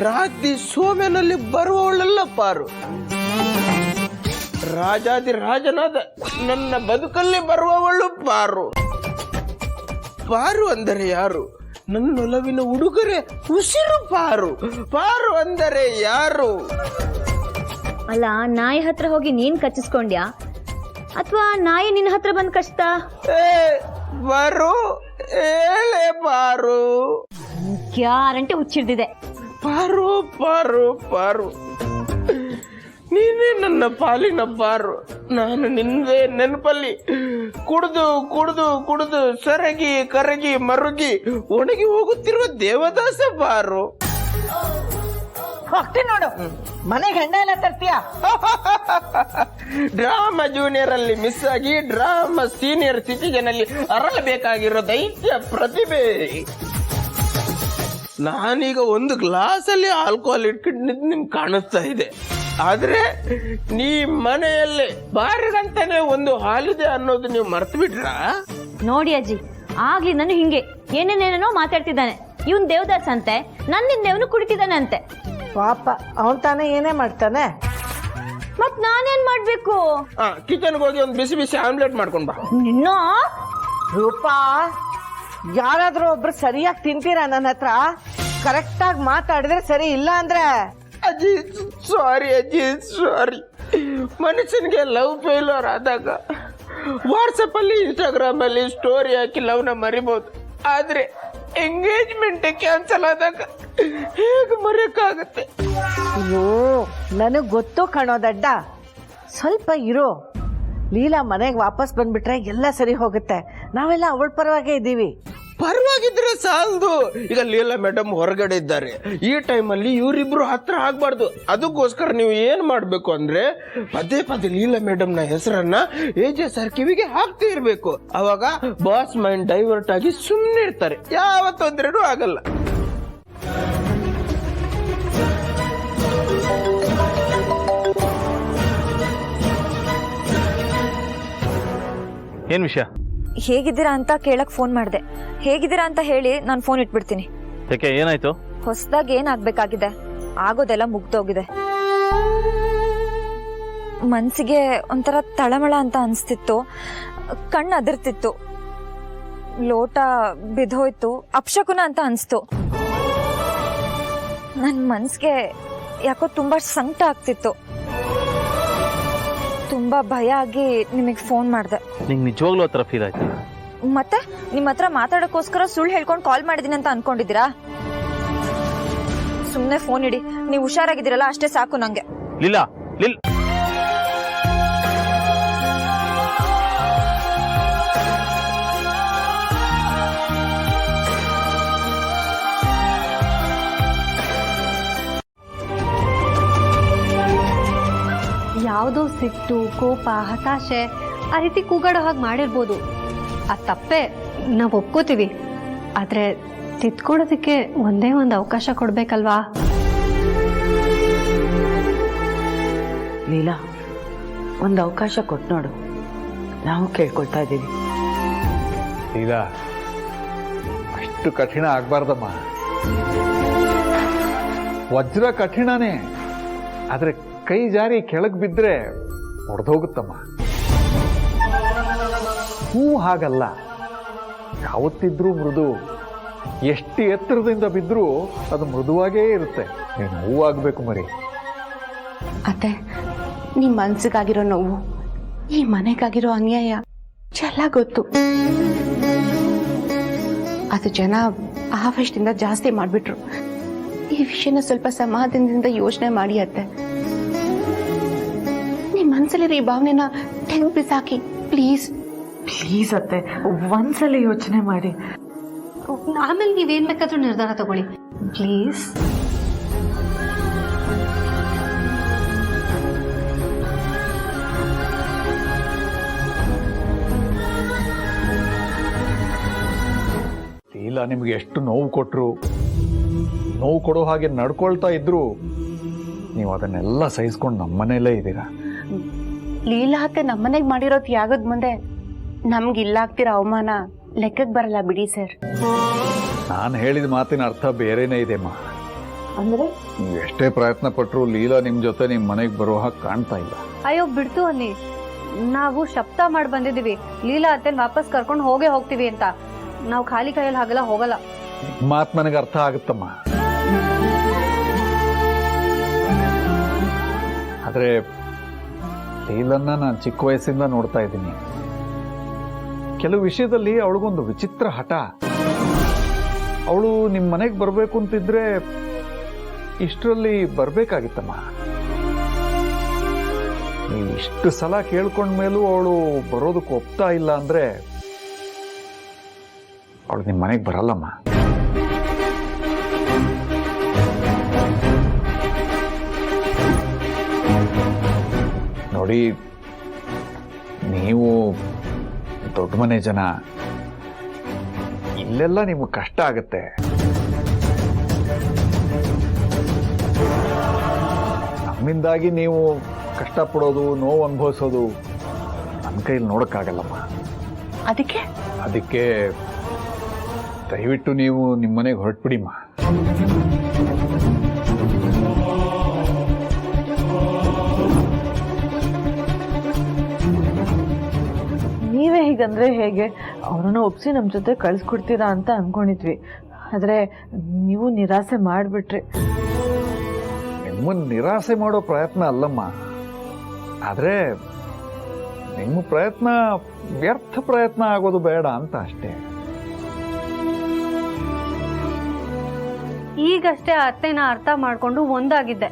[SPEAKER 8] ರಾಜ್ಯ ಸೋಮೆನಲ್ಲಿ ಬರುವವಳಲ್ಲ ಪಾರು, ರಾಜಾದಿ ರಾಜನಾದ ನನ್ನ ಬದುಕಲ್ಲಿ ಬರುವವಳು ಪಾರು. ಪಾರು ಅಂದರೆ ಯಾರು? ನನ್ನೊಲವಿನ ಉಡುಗೊರೆ ಉಸಿರು ಪಾರು. ಪಾರು ಅಂದರೆ ಯಾರು?
[SPEAKER 5] ಅಲ್ಲ, ನಾಯಿ ಹತ್ರ ಹೋಗಿ ನೀನ್ ಕಚ್ಚಿಸ್ಕೊಂಡ್ಯಾ ಅಥವಾ ನಾಯಿ ನಿನ್ನ ಹತ್ರ ಬಂದ್ ಕಚ್ತ?
[SPEAKER 8] ಬಾರು ಹೇಳೆ ಪಾರು.
[SPEAKER 5] ಗ್ಯಾರಂಟಿ ಹುಚ್ಚಿಡ್ದಿದೆ.
[SPEAKER 8] ಪಾರು ಪಾರು ಪಾರು, ನೀನೇ ನನ್ನ ಪಾಲಿನ ಪಾರು. ನಾನು ನಿನ್ನೆ ನೆನಪಲ್ಲಿ ಕುಡಿದು ಕುಡಿದು ಕುಡಿದು ಸರಗಿ ಕರಗಿ ಮರುಗಿ ಒಣಗಿ ಹೋಗುತ್ತಿರುವ ದೇವದಾಸ ಪಾರು.
[SPEAKER 9] ಹೋಗ್ತೀನಿ ನೋಡು, ಮನೆಗೆ ಹೆಂಡ ಎಲ್ಲ ತರ್ತೀಯ?
[SPEAKER 8] ಡ್ರಾಮಾ ಜೂನಿಯರ್ ಅಲ್ಲಿ ಮಿಸ್ ಆಗಿ ಡ್ರಾಮಾ ಸೀನಿಯರ್ ಸಿಟಿಜನ್ ಅಲ್ಲಿ ಅರಳಬೇಕಾಗಿರೋ ದೈತ್ಯ ಪ್ರತಿಭೆ. ನಾನೀಗ ಒಂದು ಗ್ಲಾಸ್ ಅಲ್ಲಿ ಆಲ್ಕೋಹಾಲ್ ಇಟ್ಕೊಂಡಿದ್ದು ನಿಮ್ಗೆ ಕಾಣಿಸ್ತಾ ಇದೆ, ಆದ್ರೆ ನೀ ಮನೆಯಲ್ಲೇ ಬಾರಿಗಂತಾನೆ ಒಂದು ಹಾಲಿದೆ ಅನ್ನೋದು ನೀವು ಮರ್ತು ಬಿಟ್ರಾ?
[SPEAKER 5] ನೋಡಿ ಅಜ್ಜಿ, ಆಗ್ಲಿ ನಾನು ಹಿಂಗೆ ಏನೇನೇನೋ ಮಾತಾಡ್ತಿದ್ದಾನೆ. ಇವನ್ ದೇವದಾಸ್ ಅಂತೆ, ನನ್ನಿಂದ ಕುಡಿತಿದ್ದಾನೆ ಅಂತೆ.
[SPEAKER 9] ಪಾಪ ಅವನ್ ತಾನೇ ಏನೇ ಮಾಡ್ತಾನೆ.
[SPEAKER 5] ಮತ್ ನಾನೇನ್ ಮಾಡ್ಬೇಕು?
[SPEAKER 8] ಕಿಚನ್ಗೆ ಹೋಗಿ ಒಂದು ಬಿಸಿ ಬಿಸಿ ಆಮ್ಲೆಟ್ ಮಾಡ್ಕೊಂಡ್ ಬಾ.
[SPEAKER 5] ನಿನ್ನ
[SPEAKER 9] ರೂಪಾ, ಯಾರಾದ್ರೂ ಒಬ್ರು ಸರಿಯಾಗಿ ತಿಂತೀರಾ ನನ್ನ ಹತ್ರ? ಕರೆಕ್ಟ್ ಆಗಿ ಮಾತಾಡಿದ್ರೆ ಸರಿ, ಇಲ್ಲ ಅಂದ್ರೆ
[SPEAKER 8] ಅಜ್ಜಿ ಸಾರಿ, ಅಜ್ಜಿ ಸಾರಿ. ಮನುಷ್ಯನಿಗೆ ಲವ್ ಫೇಲ್ಯೂರ್ ಆದಾಗ ವಾಟ್ಸಪ್ ಅಲ್ಲಿ ಇನ್ಸ್ಟಾಗ್ರಾಮ್ ಅಲ್ಲಿ ಸ್ಟೋರಿ ಹಾಕಿ ಲವ್ನ ಮರಿಬಹುದು, ಆದ್ರೆ ಎಂಗೇಜ್ಮೆಂಟ್ ಕ್ಯಾನ್ಸಲ್ ಆದಾಗ ಹೇಗೆ ಮರೆಯಕ್ಕಾಗತ್ತೆ?
[SPEAKER 9] ಅಯ್ಯೋ, ನನಗ್ ಗೊತ್ತು ಕಣೋ ದಡ್ಡ. ಸ್ವಲ್ಪ ಇರೋ, ಲೀಲಾ ಮನೆಗೆ ವಾಪಸ್ ಬಂದ್ಬಿಟ್ರೆ ಎಲ್ಲ ಸರಿ ಹೋಗುತ್ತೆ. ನಾವೆಲ್ಲ ಅವಳ ಪರವಾಗೇ ಇದ್ದೀವಿ.
[SPEAKER 8] ಪರವಾಗಿದ್ರೆ ಸಾಲದು. ಈಗ ಲೀಲಾ ಮೇಡಮ್ ಹೊರಗಡೆ ಇದ್ದಾರೆ, ಈ ಟೈಮಲ್ಲಿ ಇವರಿಬ್ರು ಹತ್ರ ಆಗ್ಬಾರ್ದು. ಅದಕ್ಕೋಸ್ಕರ ನೀವು ಏನ್ ಮಾಡ್ಬೇಕು ಅಂದ್ರೆ ಪದೇ ಪದೇ ಲೀಲಾ ಮೇಡಮ್ ನ ಹೆಸರನ್ನ AJ ಸರ್ ಕಿವಿಗೆ ಹಾಕ್ತಾ ಇರ್ಬೇಕು. ಅವಾಗ ಬಾಸ್ ಮೈಂಡ್ ಡೈವರ್ಟ್ ಆಗಿ ಸುಮ್ಮನೆ ಇರ್ತಾರೆ, ಯಾವ ತೊಂದರೆನೂ ಆಗಲ್ಲ.
[SPEAKER 2] ಏನ್ ವಿಷಯ?
[SPEAKER 5] ಹೇಗಿದ್ದೀರಾ ಅಂತ ಕೇಳಕ್ ಫೋನ್ ಮಾಡಿದೆ. ಹೇಗಿದ್ದೀರಾ ಅಂತ ಹೇಳಿ ನಾನು ಫೋನ್ ಇಟ್ಬಿಡ್ತೀನಿ.
[SPEAKER 2] ಯಾಕೆ, ಏನಾಯ್ತು?
[SPEAKER 5] ಹೊಸದಾಗಿ ಏನಾಗ್ಬೇಕಾಗಿದೆ ಆಗೋದೆಲ್ಲ ಮುಗ್ದೋಗಿದೆ. ಮನ್ಸಿಗೆ ಒಂಥರ ತಳಮಳ ಅಂತ ಅನ್ಸ್ತಿತ್ತು, ಕಣ್ಣು ಅದರ್ತಿತ್ತು, ಲೋಟ ಬಿದ್ದೋಯ್ತು, ಅಪಶಕುನ ಅಂತ ಅನ್ಸ್ತು. ನನ್ ಮನ್ಸಿಗೆ ಯಾಕೋ ತುಂಬಾ ಸಂಕಟ ಆಗ್ತಿತ್ತು. ತುಂಬಾ ಭಯ ಆಗಿ ನಿಮಗೆ ಫೋನ್ ಮಾಡಿದೆ.
[SPEAKER 2] ನಿಂಗೆ ನಿಜವಾಗ್ಲೂ ಆ ಥರ ಫೀಲ್ ಆಯ್ತಾ?
[SPEAKER 5] ಮತ್ತೆ ನಿಮ್ಮ ಹತ್ರ ಮಾತಾಡೋಕ್ಕೋಸ್ಕರ ಸುಳ್ಳು ಹೇಳ್ಕೊಂಡು ಕಾಲ್ ಮಾಡಿದೀನಿ ಅಂತ ಅನ್ಕೊಂಡಿದ್ದೀರಾ? ಸುಮ್ಮನೆ ಫೋನ್ ಇಡಿ, ನೀವು ಹುಷಾರಾಗಿದ್ದೀರಲ್ಲ ಅಷ್ಟೇ ಸಾಕು ನಂಗೆ.
[SPEAKER 2] ಲೀಲಾ,
[SPEAKER 1] ಯಾವುದೋ ಸಿಟ್ಟು, ಕೋಪ, ಹತಾಶೆ ಆ ರೀತಿ ಕೂಗಾಡೋ ಹಾಗೆ ಮಾಡಿರ್ಬೋದು. ಆ ತಪ್ಪೆ ನಾವು ಒಪ್ಕೋತೀವಿ, ಆದರೆ ತಿದ್ಕೊಳ್ಳೋದಕ್ಕೆ ಒಂದೇ ಒಂದು ಅವಕಾಶ ಕೊಡ್ಬೇಕಲ್ವಾ?
[SPEAKER 9] ಲೀಲಾ, ಒಂದು ಅವಕಾಶ ಕೊಟ್ಟು ನೋಡು, ನಾವು ಕೇಳ್ಕೊಳ್ತಾ ಇದ್ದೀವಿ.
[SPEAKER 6] ಈಗ ಅಷ್ಟು ಕಠಿಣ ಆಗ್ಬಾರ್ದಮ್ಮ. ವಜ್ರ ಕಠಿಣನೇ, ಆದ್ರೆ ಕೈ ಜಾರಿ ಕೆಳಗೆ ಬಿದ್ದರೆ ಹೊಡೆದೋಗುತ್ತಮ್ಮ. ಹೂ ಹಾಗಲ್ಲ, ಯಾವತ್ತಿದ್ರೂ ಮೃದು. ಎಷ್ಟು ಎತ್ತರದಿಂದ ಬಿದ್ದರೂ ಅದು ಮೃದುವಾಗೇ ಇರುತ್ತೆ. ನೀನು ಹೂವಾಗಬೇಕು ಮರಿ.
[SPEAKER 10] ಅತ್ತೆ, ನಿಮ್ಮ ಮನ್ಸಿಗಾಗಿರೋ ನೋವು, ಈ ಮನೆಗಾಗಿರೋ ಅನ್ಯಾಯ ಎಲ್ಲ ಗೊತ್ತು. ಅದು ಜನ ಆವೇಶದಿಂದ ಜಾಸ್ತಿ ಮಾಡಿಬಿಟ್ರು. ಈ ವಿಷಯನ ಸ್ವಲ್ಪ ಸಮಾಧಾನದಿಂದ ಯೋಚನೆ ಮಾಡಿ ಅತ್ತೆ. ನಿಮ್ಮ ಮನಸ್ಸಲ್ಲಿರೋ ಈ ಭಾವನೆನ ತೆಗೆದು ಬಿಸಾಕಿ ಪ್ಲೀಸ್.
[SPEAKER 4] ಪ್ಲೀಸ್ ಅತ್ತೆ, ಒಂದ್ಸಲ ಯೋಚನೆ ಮಾಡಿ.
[SPEAKER 1] ಆಮೇಲೆ ನೀವೇನ್ ಬೇಕಾದ್ರೂ ನಿರ್ಧಾರ ತಗೊಳ್ಳಿ ಪ್ಲೀಸ್.
[SPEAKER 6] ನಿಮಗೆ ಎಷ್ಟು ನೋವು ಕೊಟ್ಟರು, ನೋವು ಕೊಡೋ ಹಾಗೆ ನಡ್ಕೊಳ್ತಾ ಇದ್ರು ನೀವು ಅದನ್ನೆಲ್ಲ ಸಹಿಸ್ಕೊಂಡು ನಮ್ಮನೇಲೇ ಇದ್ದೀರಾ.
[SPEAKER 10] ಲೀಲಾ ಅತ್ತೆ ನಮ್ಮನೆಗೆ ಮಾಡಿರೋ ತ್ಯಾಗದ ಮುಂದೆ ನಮ್ಗೆ ಇಲ್ಲಾಗ್ತಿರೋ ಅವಮಾನ ಲೆಕ್ಕಕ್ಕೆ ಬರಲ್ಲ ಬಿಡಿ ಸರ್.
[SPEAKER 6] ನಾನು ಹೇಳಿದ ಮಾತಿನ ಅರ್ಥ ಬೇರೆನೇ ಇದೆಮ್ಮ.
[SPEAKER 4] ಅಂದ್ರೆ
[SPEAKER 6] ನೀವು ಎಷ್ಟೇ ಪ್ರಯತ್ನ ಪಟ್ಟರು ಲೀಲಾ ನಿಮ್ಮ ಜೊತೆ ನಿಮ್ಮ ಮನೆಗೆ ಬರೋ ಹಾಗೆ ಕಾಣ್ತಾ ಇಲ್ಲ.
[SPEAKER 1] ಅಯ್ಯೋ ಬಿಡ್ತು ಅನ್ನಿ, ನಾವು ಶಬ್ದ ಮಾಡಿ ಬಂದಿದ್ದೀವಿ ಲೀಲಾ ಅತ್ತೆನ್ ವಾಪಸ್ ಕರ್ಕೊಂಡು ಹೋಗ್ತೀವಿ ಅಂತ. ನಾವು ಖಾಲಿ ಕೈಯಲ್ಲಿ ಹಾಗೆಲ್ಲ ಹೋಗಲ್ಲ.
[SPEAKER 6] ಮಾತು ನನಗೆ ಅರ್ಥ ಆಗುತ್ತಮ್ಮ, ಆದ್ರೆ ಲೀಲನ್ನ ನಾನು ಚಿಕ್ಕ ವಯಸ್ಸಿಂದ ನೋಡ್ತಾ ಇದ್ದೀನಿ. ಕೆಲವು ವಿಷಯದಲ್ಲಿ ಅವಳಿಗೊಂದು ವಿಚಿತ್ರ ಹಠ. ಅವಳು ನಿಮ್ಮ ಮನೆಗೆ ಬರಬೇಕು ಅಂತಿದ್ರೆ ಇಷ್ಟರಲ್ಲಿ ಬರ್ಬೇಕಾಗಿತ್ತಮ್ಮ. ನೀವು ಇಷ್ಟು ಸಲ ಕೇಳ್ಕೊಂಡ್ಮೇಲೂ ಅವಳು ಬರೋದಕ್ಕೆ ಒಪ್ತಾ ಇಲ್ಲ ಅಂದ್ರೆ ಅವಳು ನಿಮ್ಮ ಮನೆಗೆ ಬರಲ್ಲಮ್ಮ. ನೋಡಿ, ನೀವು ದೊಡ್ಡ ಮನೆ ಜನ, ಇಲ್ಲೆಲ್ಲ ನಿಮಗೆ ಕಷ್ಟ ಆಗುತ್ತೆ. ನಮ್ಮಿಂದಾಗಿ ನೀವು ಕಷ್ಟಪಡೋದು, ನೋವು ಅನುಭವಿಸೋದು ನನ್ನ ಕೈಲಿ ನೋಡೋಕ್ಕಾಗಲ್ಲಮ್ಮ.
[SPEAKER 10] ಅದಕ್ಕೆ
[SPEAKER 6] ದಯವಿಟ್ಟು ನೀವು ನಿಮ್ಮ ಮನೆಗೆ ಹೊರಟ್ಬಿಡಿಮ್ಮ.
[SPEAKER 4] ನೀವೇ ಹೀಗಂದ್ರೆ ಹೇಗೆ? ಅವ್ರನ್ನ ಒಪ್ಸಿ ನಮ್ಮ ಜೊತೆ ಕಳಿಸ್ಕೊಡ್ತೀರಾ ಅಂತ ಅನ್ಕೊಂಡಿದ್ವಿ. ಆದ್ರೆ ನೀವು ನಿರಾಸೆ ಮಾಡಿಬಿಟ್ರಿ.
[SPEAKER 6] ನಿಮ್ಮನ್ನು ನಿರಾಸೆ ಮಾಡೋ ಪ್ರಯತ್ನ ಅಲ್ಲಮ್ಮ, ಆದ್ರೆ ನಿಮ್ಮ ಪ್ರಯತ್ನ ವ್ಯರ್ಥ ಪ್ರಯತ್ನ ಆಗೋದು ಬೇಡ ಅಂತ ಅಷ್ಟೇ.
[SPEAKER 1] ಈಗಷ್ಟೇ ಅತ್ತೆನ ಅರ್ಥ ಮಾಡ್ಕೊಂಡು ಒಂದಾಗಿದ್ದೆ.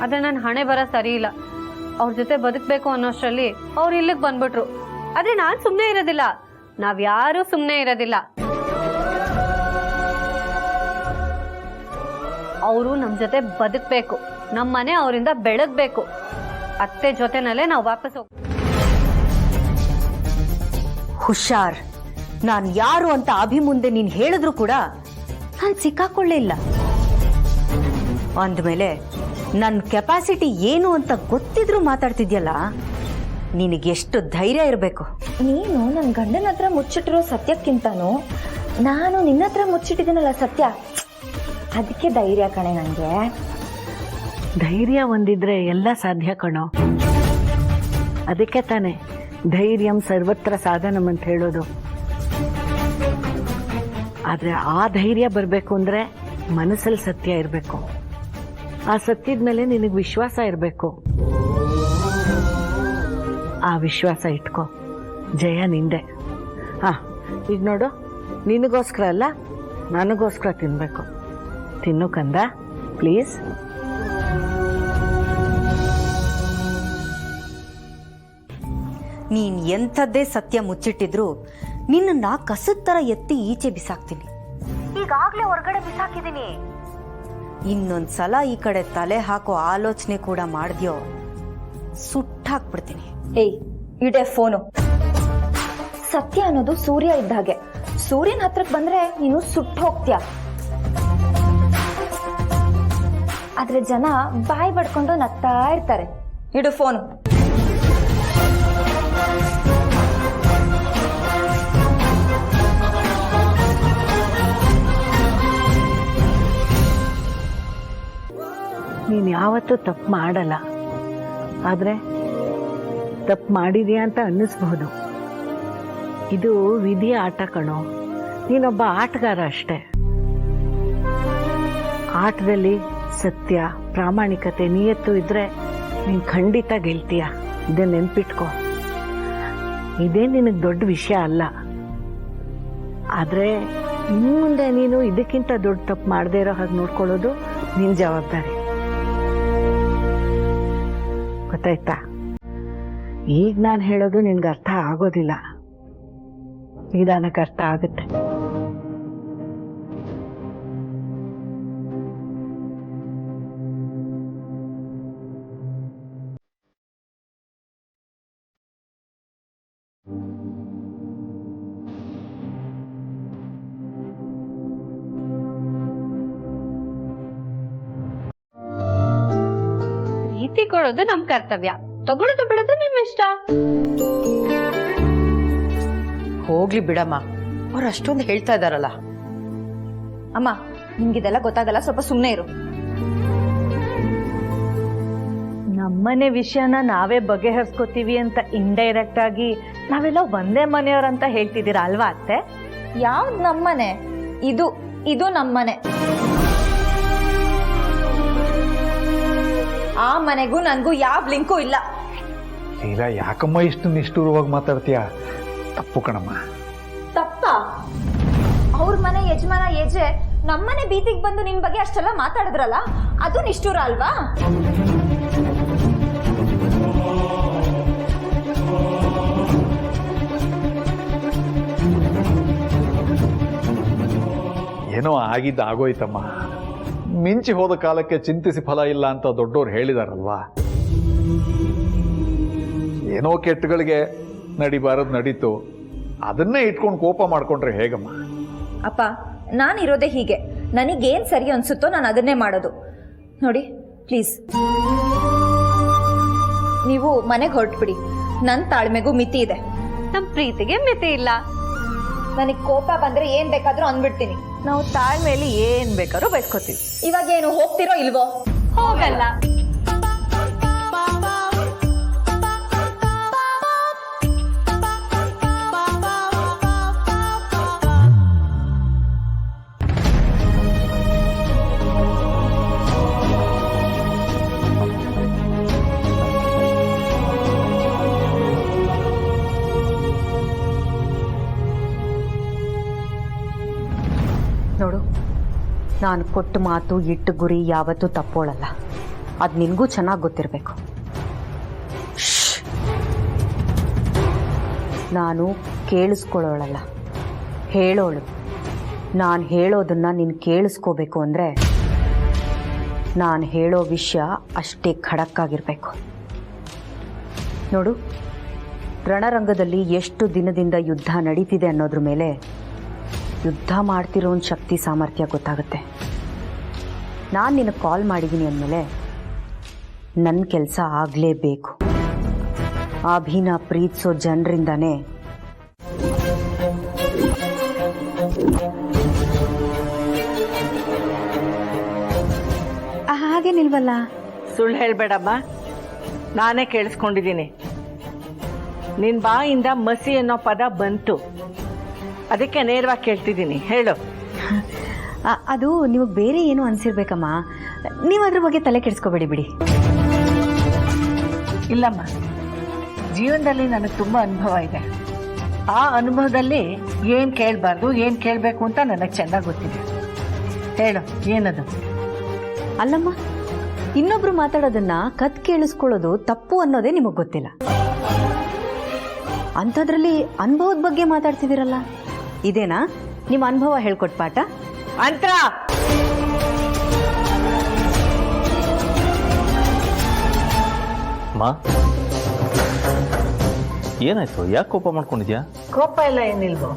[SPEAKER 1] ಆದ್ರೆ ನನ್ನ ಹಣೆ ಬರ ಸರಿ ಇಲ್ಲ. ಅವ್ರ ಜೊತೆ ಬದುಕಬೇಕು ಅನ್ನೋಷ್ಟರಲ್ಲಿ ಅವ್ರು ಇಲ್ಲಿಗೆ ಬಂದ್ಬಿಟ್ರು. ಆದ್ರೆ ನಾನ್ ಸುಮ್ನೆ ಇರೋದಿಲ್ಲ, ನಾವ್ಯಾರೂ ಸುಮ್ನೆ ಇರೋದಿಲ್ಲ. ಅವರು ನಮ್ ಜೊತೆ ಬದುಕಬೇಕು, ನಮ್ಮ ಮನೆ ಅವರಿಂದ ಬೆಳಗ್ಬೇಕು. ಅತ್ತೆ ಜೊತೆನಲ್ಲೇ ನಾವು ವಾಪಸ್ ಹೋಗ್ತೀವಿ.
[SPEAKER 7] ಹುಷಾರ್, ನಾನ್ ಯಾರು ಅಂತ ಅಭಿ ಮುಂದೆ ನೀನ್ ಹೇಳಿದ್ರು ಕೂಡ ನಾನು ಸಿಕ್ಕಾಕೊಳ್ಳೇ ಇಲ್ಲ. ಅಂದ್ಮೇಲೆ ನನ್ನ ಕೆಪಾಸಿಟಿ ಏನು ಅಂತ ಗೊತ್ತಿದ್ರು ಮಾತಾಡ್ತಿದ್ಯಲ್ಲ, ನಿನಗೆಷ್ಟು ಧೈರ್ಯ ಇರಬೇಕು.
[SPEAKER 5] ನೀನು ನನ್ನ ಗಂಡನ ಹತ್ರ ಮುಚ್ಚಿಟ್ಟಿರೋ ಸತ್ಯಕ್ಕಿಂತನೂ ನಾನು ನಿನ್ನ ಹತ್ರ ಮುಚ್ಚಿಟ್ಟಿದ್ದೀನಲ್ಲ ಸತ್ಯ, ಅದಕ್ಕೆ ಧೈರ್ಯ ಕಣೆ ನನಗೆ.
[SPEAKER 4] ಧೈರ್ಯ ಒಂದಿದ್ರೆ ಎಲ್ಲ ಸಾಧ್ಯ ಕಣೋ. ಅದಕ್ಕೆ ತಾನೆ ಧೈರ್ಯಂ ಸರ್ವತ್ರ ಸಾಧನಂ ಅಂತ ಹೇಳೋದು. ಆದ್ರೆ ಆ ಧೈರ್ಯ ಬರಬೇಕು ಅಂದ್ರೆ ಮನಸ್ಸಲ್ಲಿ ಸತ್ಯ ಇರಬೇಕು. ಆ ಸತ್ಯದ ಮೇಲೆ ನಿನಗೆ ವಿಶ್ವಾಸ ಇರಬೇಕು. ಆ ವಿಶ್ವಾಸ ಇಟ್ಕೋ, ಜಯ ನಿಂದೆ. ಈಗ ನೋಡು, ನಿನಗೋಸ್ಕರ ಅಲ್ಲ ನನಗೋಸ್ಕರ ತಿನ್ಬೇಕು. ತಿನ್ನು ಕಂದ, ಪ್ಲೀಸ್.
[SPEAKER 7] ನೀನ್ ಎಂಥದ್ದೇ ಸತ್ಯ ಮುಚ್ಚಿಟ್ಟಿದ್ರು ನಿನ್ನ ಕಸದ ತರ ಎತ್ತಿ ಈಚೆ ಬಿಸಾಕ್ತೀನಿ. ಈಗಾಗ್ಲೇ ಹೊರಗಡೆ ಬಿಸಾಕಿದ್ದೀನಿ. ಇನ್ನೊಂದ್ಸಲ ಈ ಕಡೆ ತಲೆ ಹಾಕೋ ಆಲೋಚನೆ ಕೂಡ ಮಾಡ್ದ್ಯೋ ಸುಟ್ಟಾಕ್ಬಿಡ್ತೀನಿ.
[SPEAKER 5] ಏಯ್, ಇಡೆ ಫೋನು. ಸತ್ಯ ಅನ್ನೋದು ಸೂರ್ಯ ಇದ್ದ ಹಾಗೆ. ಸೂರ್ಯನ ಹತ್ರಕ್ಕೆ ಬಂದ್ರೆ ನೀನು ಸುಟ್ಟು ಹೋಗ್ತೀಯ. ಆದ್ರೆ ಜನ ಬಾಯಿ ಬಡ್ಕೊಂಡು ನಗ್ತಾ ಇರ್ತಾರೆ. ಇಡು ಫೋನು.
[SPEAKER 4] ನೀನು ಯಾವತ್ತೂ ತಪ್ಪು ಮಾಡಲ್ಲ. ಆದರೆ ತಪ್ಪು ಮಾಡಿದ್ಯಾ ಅಂತ ಅನ್ನಿಸ್ಬಹುದು. ಇದು ವಿಧಿಯ ಆಟ ಕಣೋ. ನೀನೊಬ್ಬ ಆಟಗಾರ ಅಷ್ಟೇ. ಆಟದಲ್ಲಿ ಸತ್ಯ, ಪ್ರಾಮಾಣಿಕತೆ, ನಿಯತ್ತು ಇದ್ರೆ ನೀನು ಖಂಡಿತ ಗೆಲ್ತೀಯ. ಇದನ್ನ ನೆನ್ಪಿಟ್ಕೋ. ಇದೇ ನಿನಗೆ ದೊಡ್ಡ ವಿಷಯ ಅಲ್ಲ. ಆದರೆ ಇನ್ನು ಮುಂದೆ ನೀನು ಇದಕ್ಕಿಂತ ದೊಡ್ಡ ತಪ್ಪು ಮಾಡದೇ ಇರೋ ಹಾಗೆ ನೋಡ್ಕೊಳ್ಳೋದು ನಿನ್ನ ಜವಾಬ್ದಾರಿ. ಗೊತ್ತಾಯ್ತಾ? ಈಗ ನಾನು ಹೇಳೋದು ನಿನ್ಗೆ ಅರ್ಥ ಆಗೋದಿಲ್ಲ, ನಿಧಾನಕ್ಕೆ ಅರ್ಥ ಆಗುತ್ತೆ.
[SPEAKER 1] ಪ್ರೀತಿ ಕೊಡೋದು ನಮ್ ಕರ್ತವ್ಯ, ತಗೊಳ್ಳೋದು ಬಿಡೋದು ನಿಮ್ ಇಷ್ಟ.
[SPEAKER 9] ಹೋಗ್ಲಿ ಬಿಡಮ್ಮ, ಅವ್ರು ಅಷ್ಟೊಂದು ಹೇಳ್ತಾ ಇದಾರಲ್ಲ.
[SPEAKER 5] ಅಮ್ಮ ನಿಮ್ಗಿದೆಲ್ಲ ಗೊತ್ತಾಗಲ್ಲ, ಸ್ವಲ್ಪ ಸುಮ್ಮನೆ ಇರು.
[SPEAKER 11] ನಮ್ಮನೆ ವಿಷಯನ ನಾವೇ ಬಗೆಹರಿಸ್ಕೋತೀವಿ ಅಂತ ಇಂಡೈರೆಕ್ಟ್ ಆಗಿ ನಾವೆಲ್ಲ ಒಂದೇ ಮನೆಯವರಂತ ಹೇಳ್ತಿದ್ದೀರಾ ಅಲ್ವಾ ಅತ್ತೆ?
[SPEAKER 5] ಯಾವ್ದು ನಮ್ಮನೆ? ಇದು ನಮ್ಮನೆ. ಆ ಮನೆಗೂ ನನ್ಗೂ ಯಾವ ಲಿಂಕು ಇಲ್ಲ.
[SPEAKER 6] ಲೀಲಾ, ಯಾಕಮ್ಮ ಇಷ್ಟು ನಿಷ್ಠುರವಾಗಿ ಮಾತಾಡ್ತೀಯ? ತಪ್ಪು ಕಣಮ್ಮ.
[SPEAKER 5] ತಪ್ಪ? ಅವ್ರ ಮನೆ ಯಜಮಾನ ಏಜೆ ನಮ್ಮನೆ ಬೀದಿಗೆ ಬಂದು ನಿನ್ ಬಗ್ಗೆ ಅಷ್ಟೆಲ್ಲ ಮಾತಾಡಿದ್ರಲ್ಲ, ಅದು ನಿಷ್ಠೂರ ಅಲ್ವಾ?
[SPEAKER 6] ಏನೋ ಆಗಿದ್ದ ಆಗೋಯ್ತಮ್ಮ. ಮಿಂಚಿ ಹೋದ ಕಾಲಕ್ಕೆ ಚಿಂತಿಸಿ ಫಲ ಇಲ್ಲ ಅಂತ ದೊಡ್ಡೋರು ಹೇಳಿದಾರಲ್ವಾ. ಏನೋ ಕೆಟ್ಟಗಳಿಗೆ ನಡಿಬಾರದು ನಡೀತು, ಅದನ್ನೇ ಇಟ್ಕೊಂಡು ಕೋಪ ಮಾಡ್ಕೊಂಡ್ರೆ ಹೇಗಮ್ಮ?
[SPEAKER 5] ಅಪ್ಪ, ನಾನಿರೋದೇ ಹೀಗೆ. ನನಗೇನ್ ಸರಿ ಅನ್ಸುತ್ತೋ ನಾನು ಅದನ್ನೇ ಮಾಡೋದು. ನೋಡಿ ಪ್ಲೀಸ್, ನೀವು ಮನೆಗೆ ಹೊರಟ್ಬಿಡಿ. ನನ್ನ ತಾಳ್ಮೆಗೂ ಮಿತಿ ಇದೆ.
[SPEAKER 1] ನಮ್ ಪ್ರೀತಿಗೆ ಮಿತಿ ಇಲ್ಲ.
[SPEAKER 5] ನನಗೆ ಕೋಪ ಬಂದ್ರೆ ಏನ್ ಬೇಕಾದ್ರೂ ಅಂದ್ಬಿಡ್ತೀನಿ.
[SPEAKER 11] ನಾವು ತಾಳ್ಮೆಯಲ್ಲಿ ಏನ್ ಬೇಕಾದ್ರೂ ಬೈಸ್ಕೋತೀವಿ.
[SPEAKER 5] ಇವಾಗ ಏನು ಹೋಗ್ತಿರೋ ಇಲ್ವೋ?
[SPEAKER 1] ಹೋಗಲ್ಲ.
[SPEAKER 7] ನೋಡು, ನಾನು ಕೊಟ್ಟು ಮಾತು ಇಟ್ಟು ಗುರಿ ಯಾವತ್ತೂ ತಪ್ಪೋಳಲ್ಲ. ಅದು ನಿನಗೂ ಚೆನ್ನಾಗಿ ಗೊತ್ತಿರಬೇಕು. ನಾನು ಕೇಳಿಸ್ಕೊಳ್ಳೋಳಲ್ಲ, ಹೇಳೋಳು. ನಾನು ಹೇಳೋದನ್ನ ನೀನು ಕೇಳಿಸ್ಕೋಬೇಕು ಅಂದರೆ ನಾನು ಹೇಳೋ ವಿಷಯ ಅಷ್ಟೇ ಖಡಕ್ಕಾಗಿರಬೇಕು. ನೋಡು, ರಣರಂಗದಲ್ಲಿ ಎಷ್ಟು ದಿನದಿಂದ ಯುದ್ಧ ನಡೀತಿದೆ ಅನ್ನೋದ್ರ ಮೇಲೆ ಯುದ್ಧ ಮಾಡ್ತಿರೋ ಒಂದು ಶಕ್ತಿ ಸಾಮರ್ಥ್ಯ ಗೊತ್ತಾಗುತ್ತೆ. ನಾನು ನಿನಗೆ ಕಾಲ್ ಮಾಡಿದ್ದೀನಿ ಅಂದಮೇಲೆ ನನ್ನ ಕೆಲಸ ಆಗಲೇಬೇಕು. ಅಭಿನ ಪ್ರೀತಿಸೋ ಜನರಿಂದಾನೇ ಹಾಗೆ ನಿಲ್ವಲ್ಲ.
[SPEAKER 11] ಸುಳ್ಳು ಹೇಳ್ಬೇಡಮ್ಮ, ನಾನೇ ಕೇಳಿಸ್ಕೊಂಡಿದ್ದೀನಿ. ನಿನ್ ಬಾಯಿಂದ ಮಸಿ ಅನ್ನೋ ಪದ ಬಂತು, ಅದಕ್ಕೆ ನೇರವಾಗಿ ಕೇಳ್ತಿದ್ದೀನಿ, ಹೇಳು.
[SPEAKER 7] ಅದು ನಿಮಗೆ ಬೇರೆ ಏನು ಅನ್ಸಿರ್ಬೇಕಮ್ಮ. ನೀವು ಅದ್ರ ಬಗ್ಗೆ ತಲೆ ಕೆಡಿಸ್ಕೋಬೇಡಿ ಬಿಡಿ.
[SPEAKER 11] ಇಲ್ಲಮ್ಮ, ಜೀವನದಲ್ಲಿ ನನಗೆ ತುಂಬ ಅನುಭವ ಇದೆ. ಆ ಅನುಭವದಲ್ಲಿ ಏನು ಕೇಳಬಾರ್ದು, ಏನು ಕೇಳಬೇಕು ಅಂತ ನನಗೆ ಚೆನ್ನಾಗಿ ಗೊತ್ತಿದೆ. ಹೇಳು, ಏನದು?
[SPEAKER 7] ಅಲ್ಲಮ್ಮ, ಇನ್ನೊಬ್ರು ಮಾತಾಡೋದನ್ನ ಕತ್ ಕೇಳಿಸ್ಕೊಳ್ಳೋದು ತಪ್ಪು ಅನ್ನೋದೇ ನಿಮಗೆ ಗೊತ್ತಿಲ್ಲ. ಅಂಥದ್ರಲ್ಲಿ ಅನುಭವದ ಬಗ್ಗೆ ಮಾತಾಡ್ತಿದ್ದೀರಲ್ಲ, ಇದೇನಾ ನಿಮ್ಮ ಅನುಭವ ಹೇಳ್ಕೊಟ್ ಪಾಠ?
[SPEAKER 11] ಅಂತರ
[SPEAKER 2] ಮಾ, ಏನಾಯ್ತು? ಯಾಕೆ ಕೋಪ ಮಾಡ್ಕೊಂಡಿದ್ಯಾ?
[SPEAKER 11] ಕೋಪ ಎಲ್ಲ ಏನಿಲ್ವೋ?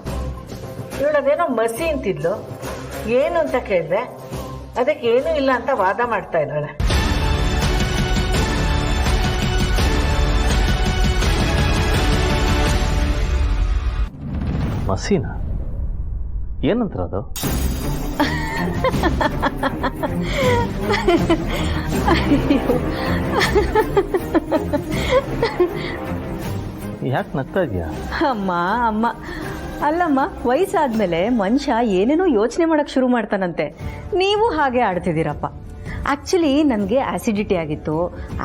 [SPEAKER 11] ಇವಳದೇನೋ ಮಸಿ ಅಂತಿದ್ಲು, ಏನು ಅಂತ ಕೇಳಿದೆ, ಅದಕ್ಕೆ ಏನೂ ಇಲ್ಲ ಅಂತ ವಾದ ಮಾಡ್ತಾ ಇದ್ದಾಳೆ.
[SPEAKER 2] ಮಸೀನ ಏನಂತಾರ ಅದು? ಯಾಕೆ ನಗ್ತಾ ಇದೆಯಾ?
[SPEAKER 7] ಅಮ್ಮ ಅಮ್ಮ ಅಲ್ಲಮ್ಮ, ವಯಸ್ಸಾದ್ಮೇಲೆ ಮನುಷ್ಯ ಏನೇನೋ ಯೋಚನೆ ಮಾಡಕ್ ಶುರು ಮಾಡ್ತಾನಂತೆ. ನೀವು ಹಾಗೆ ಆಡ್ತಿದ್ದೀರಪ್ಪ. ಆ್ಯಕ್ಚುಲಿ ನನಗೆ ಆ್ಯಸಿಡಿಟಿ ಆಗಿತ್ತು.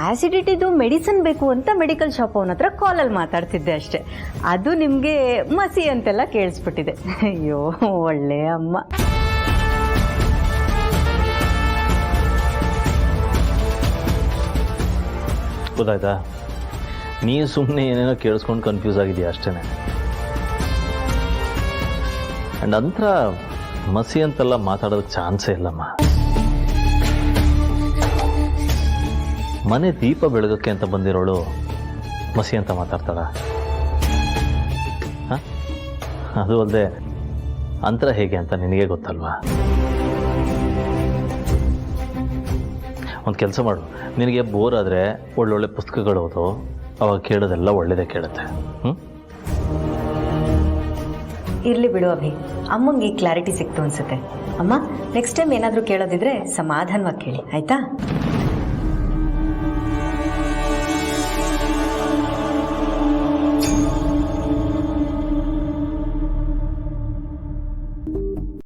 [SPEAKER 7] ಆ್ಯಸಿಡಿಟಿದು ಮೆಡಿಸಿನ್ ಬೇಕು ಅಂತ ಮೆಡಿಕಲ್ ಶಾಪ್ ಅವನ ಹತ್ರ ಕಾಲಲ್ಲಿ ಮಾತಾಡ್ತಿದ್ದೆ ಅಷ್ಟೆ. ಅದು ನಿಮಗೆ ಮಸಿ ಅಂತೆಲ್ಲ ಕೇಳಿಸ್ಬಿಟ್ಟಿದೆ. ಅಯ್ಯೋ ಒಳ್ಳೆ ಅಮ್ಮ.
[SPEAKER 2] ಗೊತ್ತಾಯ್ತಾ? ನೀ ಸುಮ್ಮನೆ ಏನೇನೋ ಕೇಳಿಸ್ಕೊಂಡು ಕನ್ಫ್ಯೂಸ್ ಆಗಿದೆಯಾ ಅಷ್ಟೇ. ಆ್ಯಂಡ್ ನಂತರ ಮಸಿ ಅಂತೆಲ್ಲ ಮಾತಾಡೋದಕ್ಕೆ ಚಾನ್ಸೇ ಇಲ್ಲಮ್ಮ. ಮನೆ ದೀಪ ಬೆಳಗಕ್ಕೆ ಅಂತ ಬಂದಿರೋಳು ಮಸಿ ಅಂತ ಮಾತಾಡ್ತಾಳ? ಅದು ಅಲ್ಲದೆ ಅಂತರ ಹೇಗೆ ಅಂತ ನಿನಗೆ ಗೊತ್ತಲ್ವಾ?
[SPEAKER 3] ಒಂದು ಕೆಲಸ ಮಾಡು, ನಿನಗೆ ಬೋರ್ ಆದರೆ ಒಳ್ಳೊಳ್ಳೆ ಪುಸ್ತಕಗಳು ಓದು, ಅವಾಗ ಕೇಳೋದೆಲ್ಲ ಒಳ್ಳೇದೇ ಕೇಳುತ್ತೆ.
[SPEAKER 7] ಇರ್ಲಿ ಬಿಡು ಅಭಿ, ಅಮ್ಮಂಗೆ ಕ್ಲಾರಿಟಿ ಸಿಕ್ತು ಅನ್ಸುತ್ತೆ. ಅಮ್ಮ, ನೆಕ್ಸ್ಟ್ ಟೈಮ್ ಏನಾದರೂ ಕೇಳೋದಿದ್ರೆ ಸಮಾಧಾನವಾಗಿ ಕೇಳಿ, ಆಯ್ತಾ?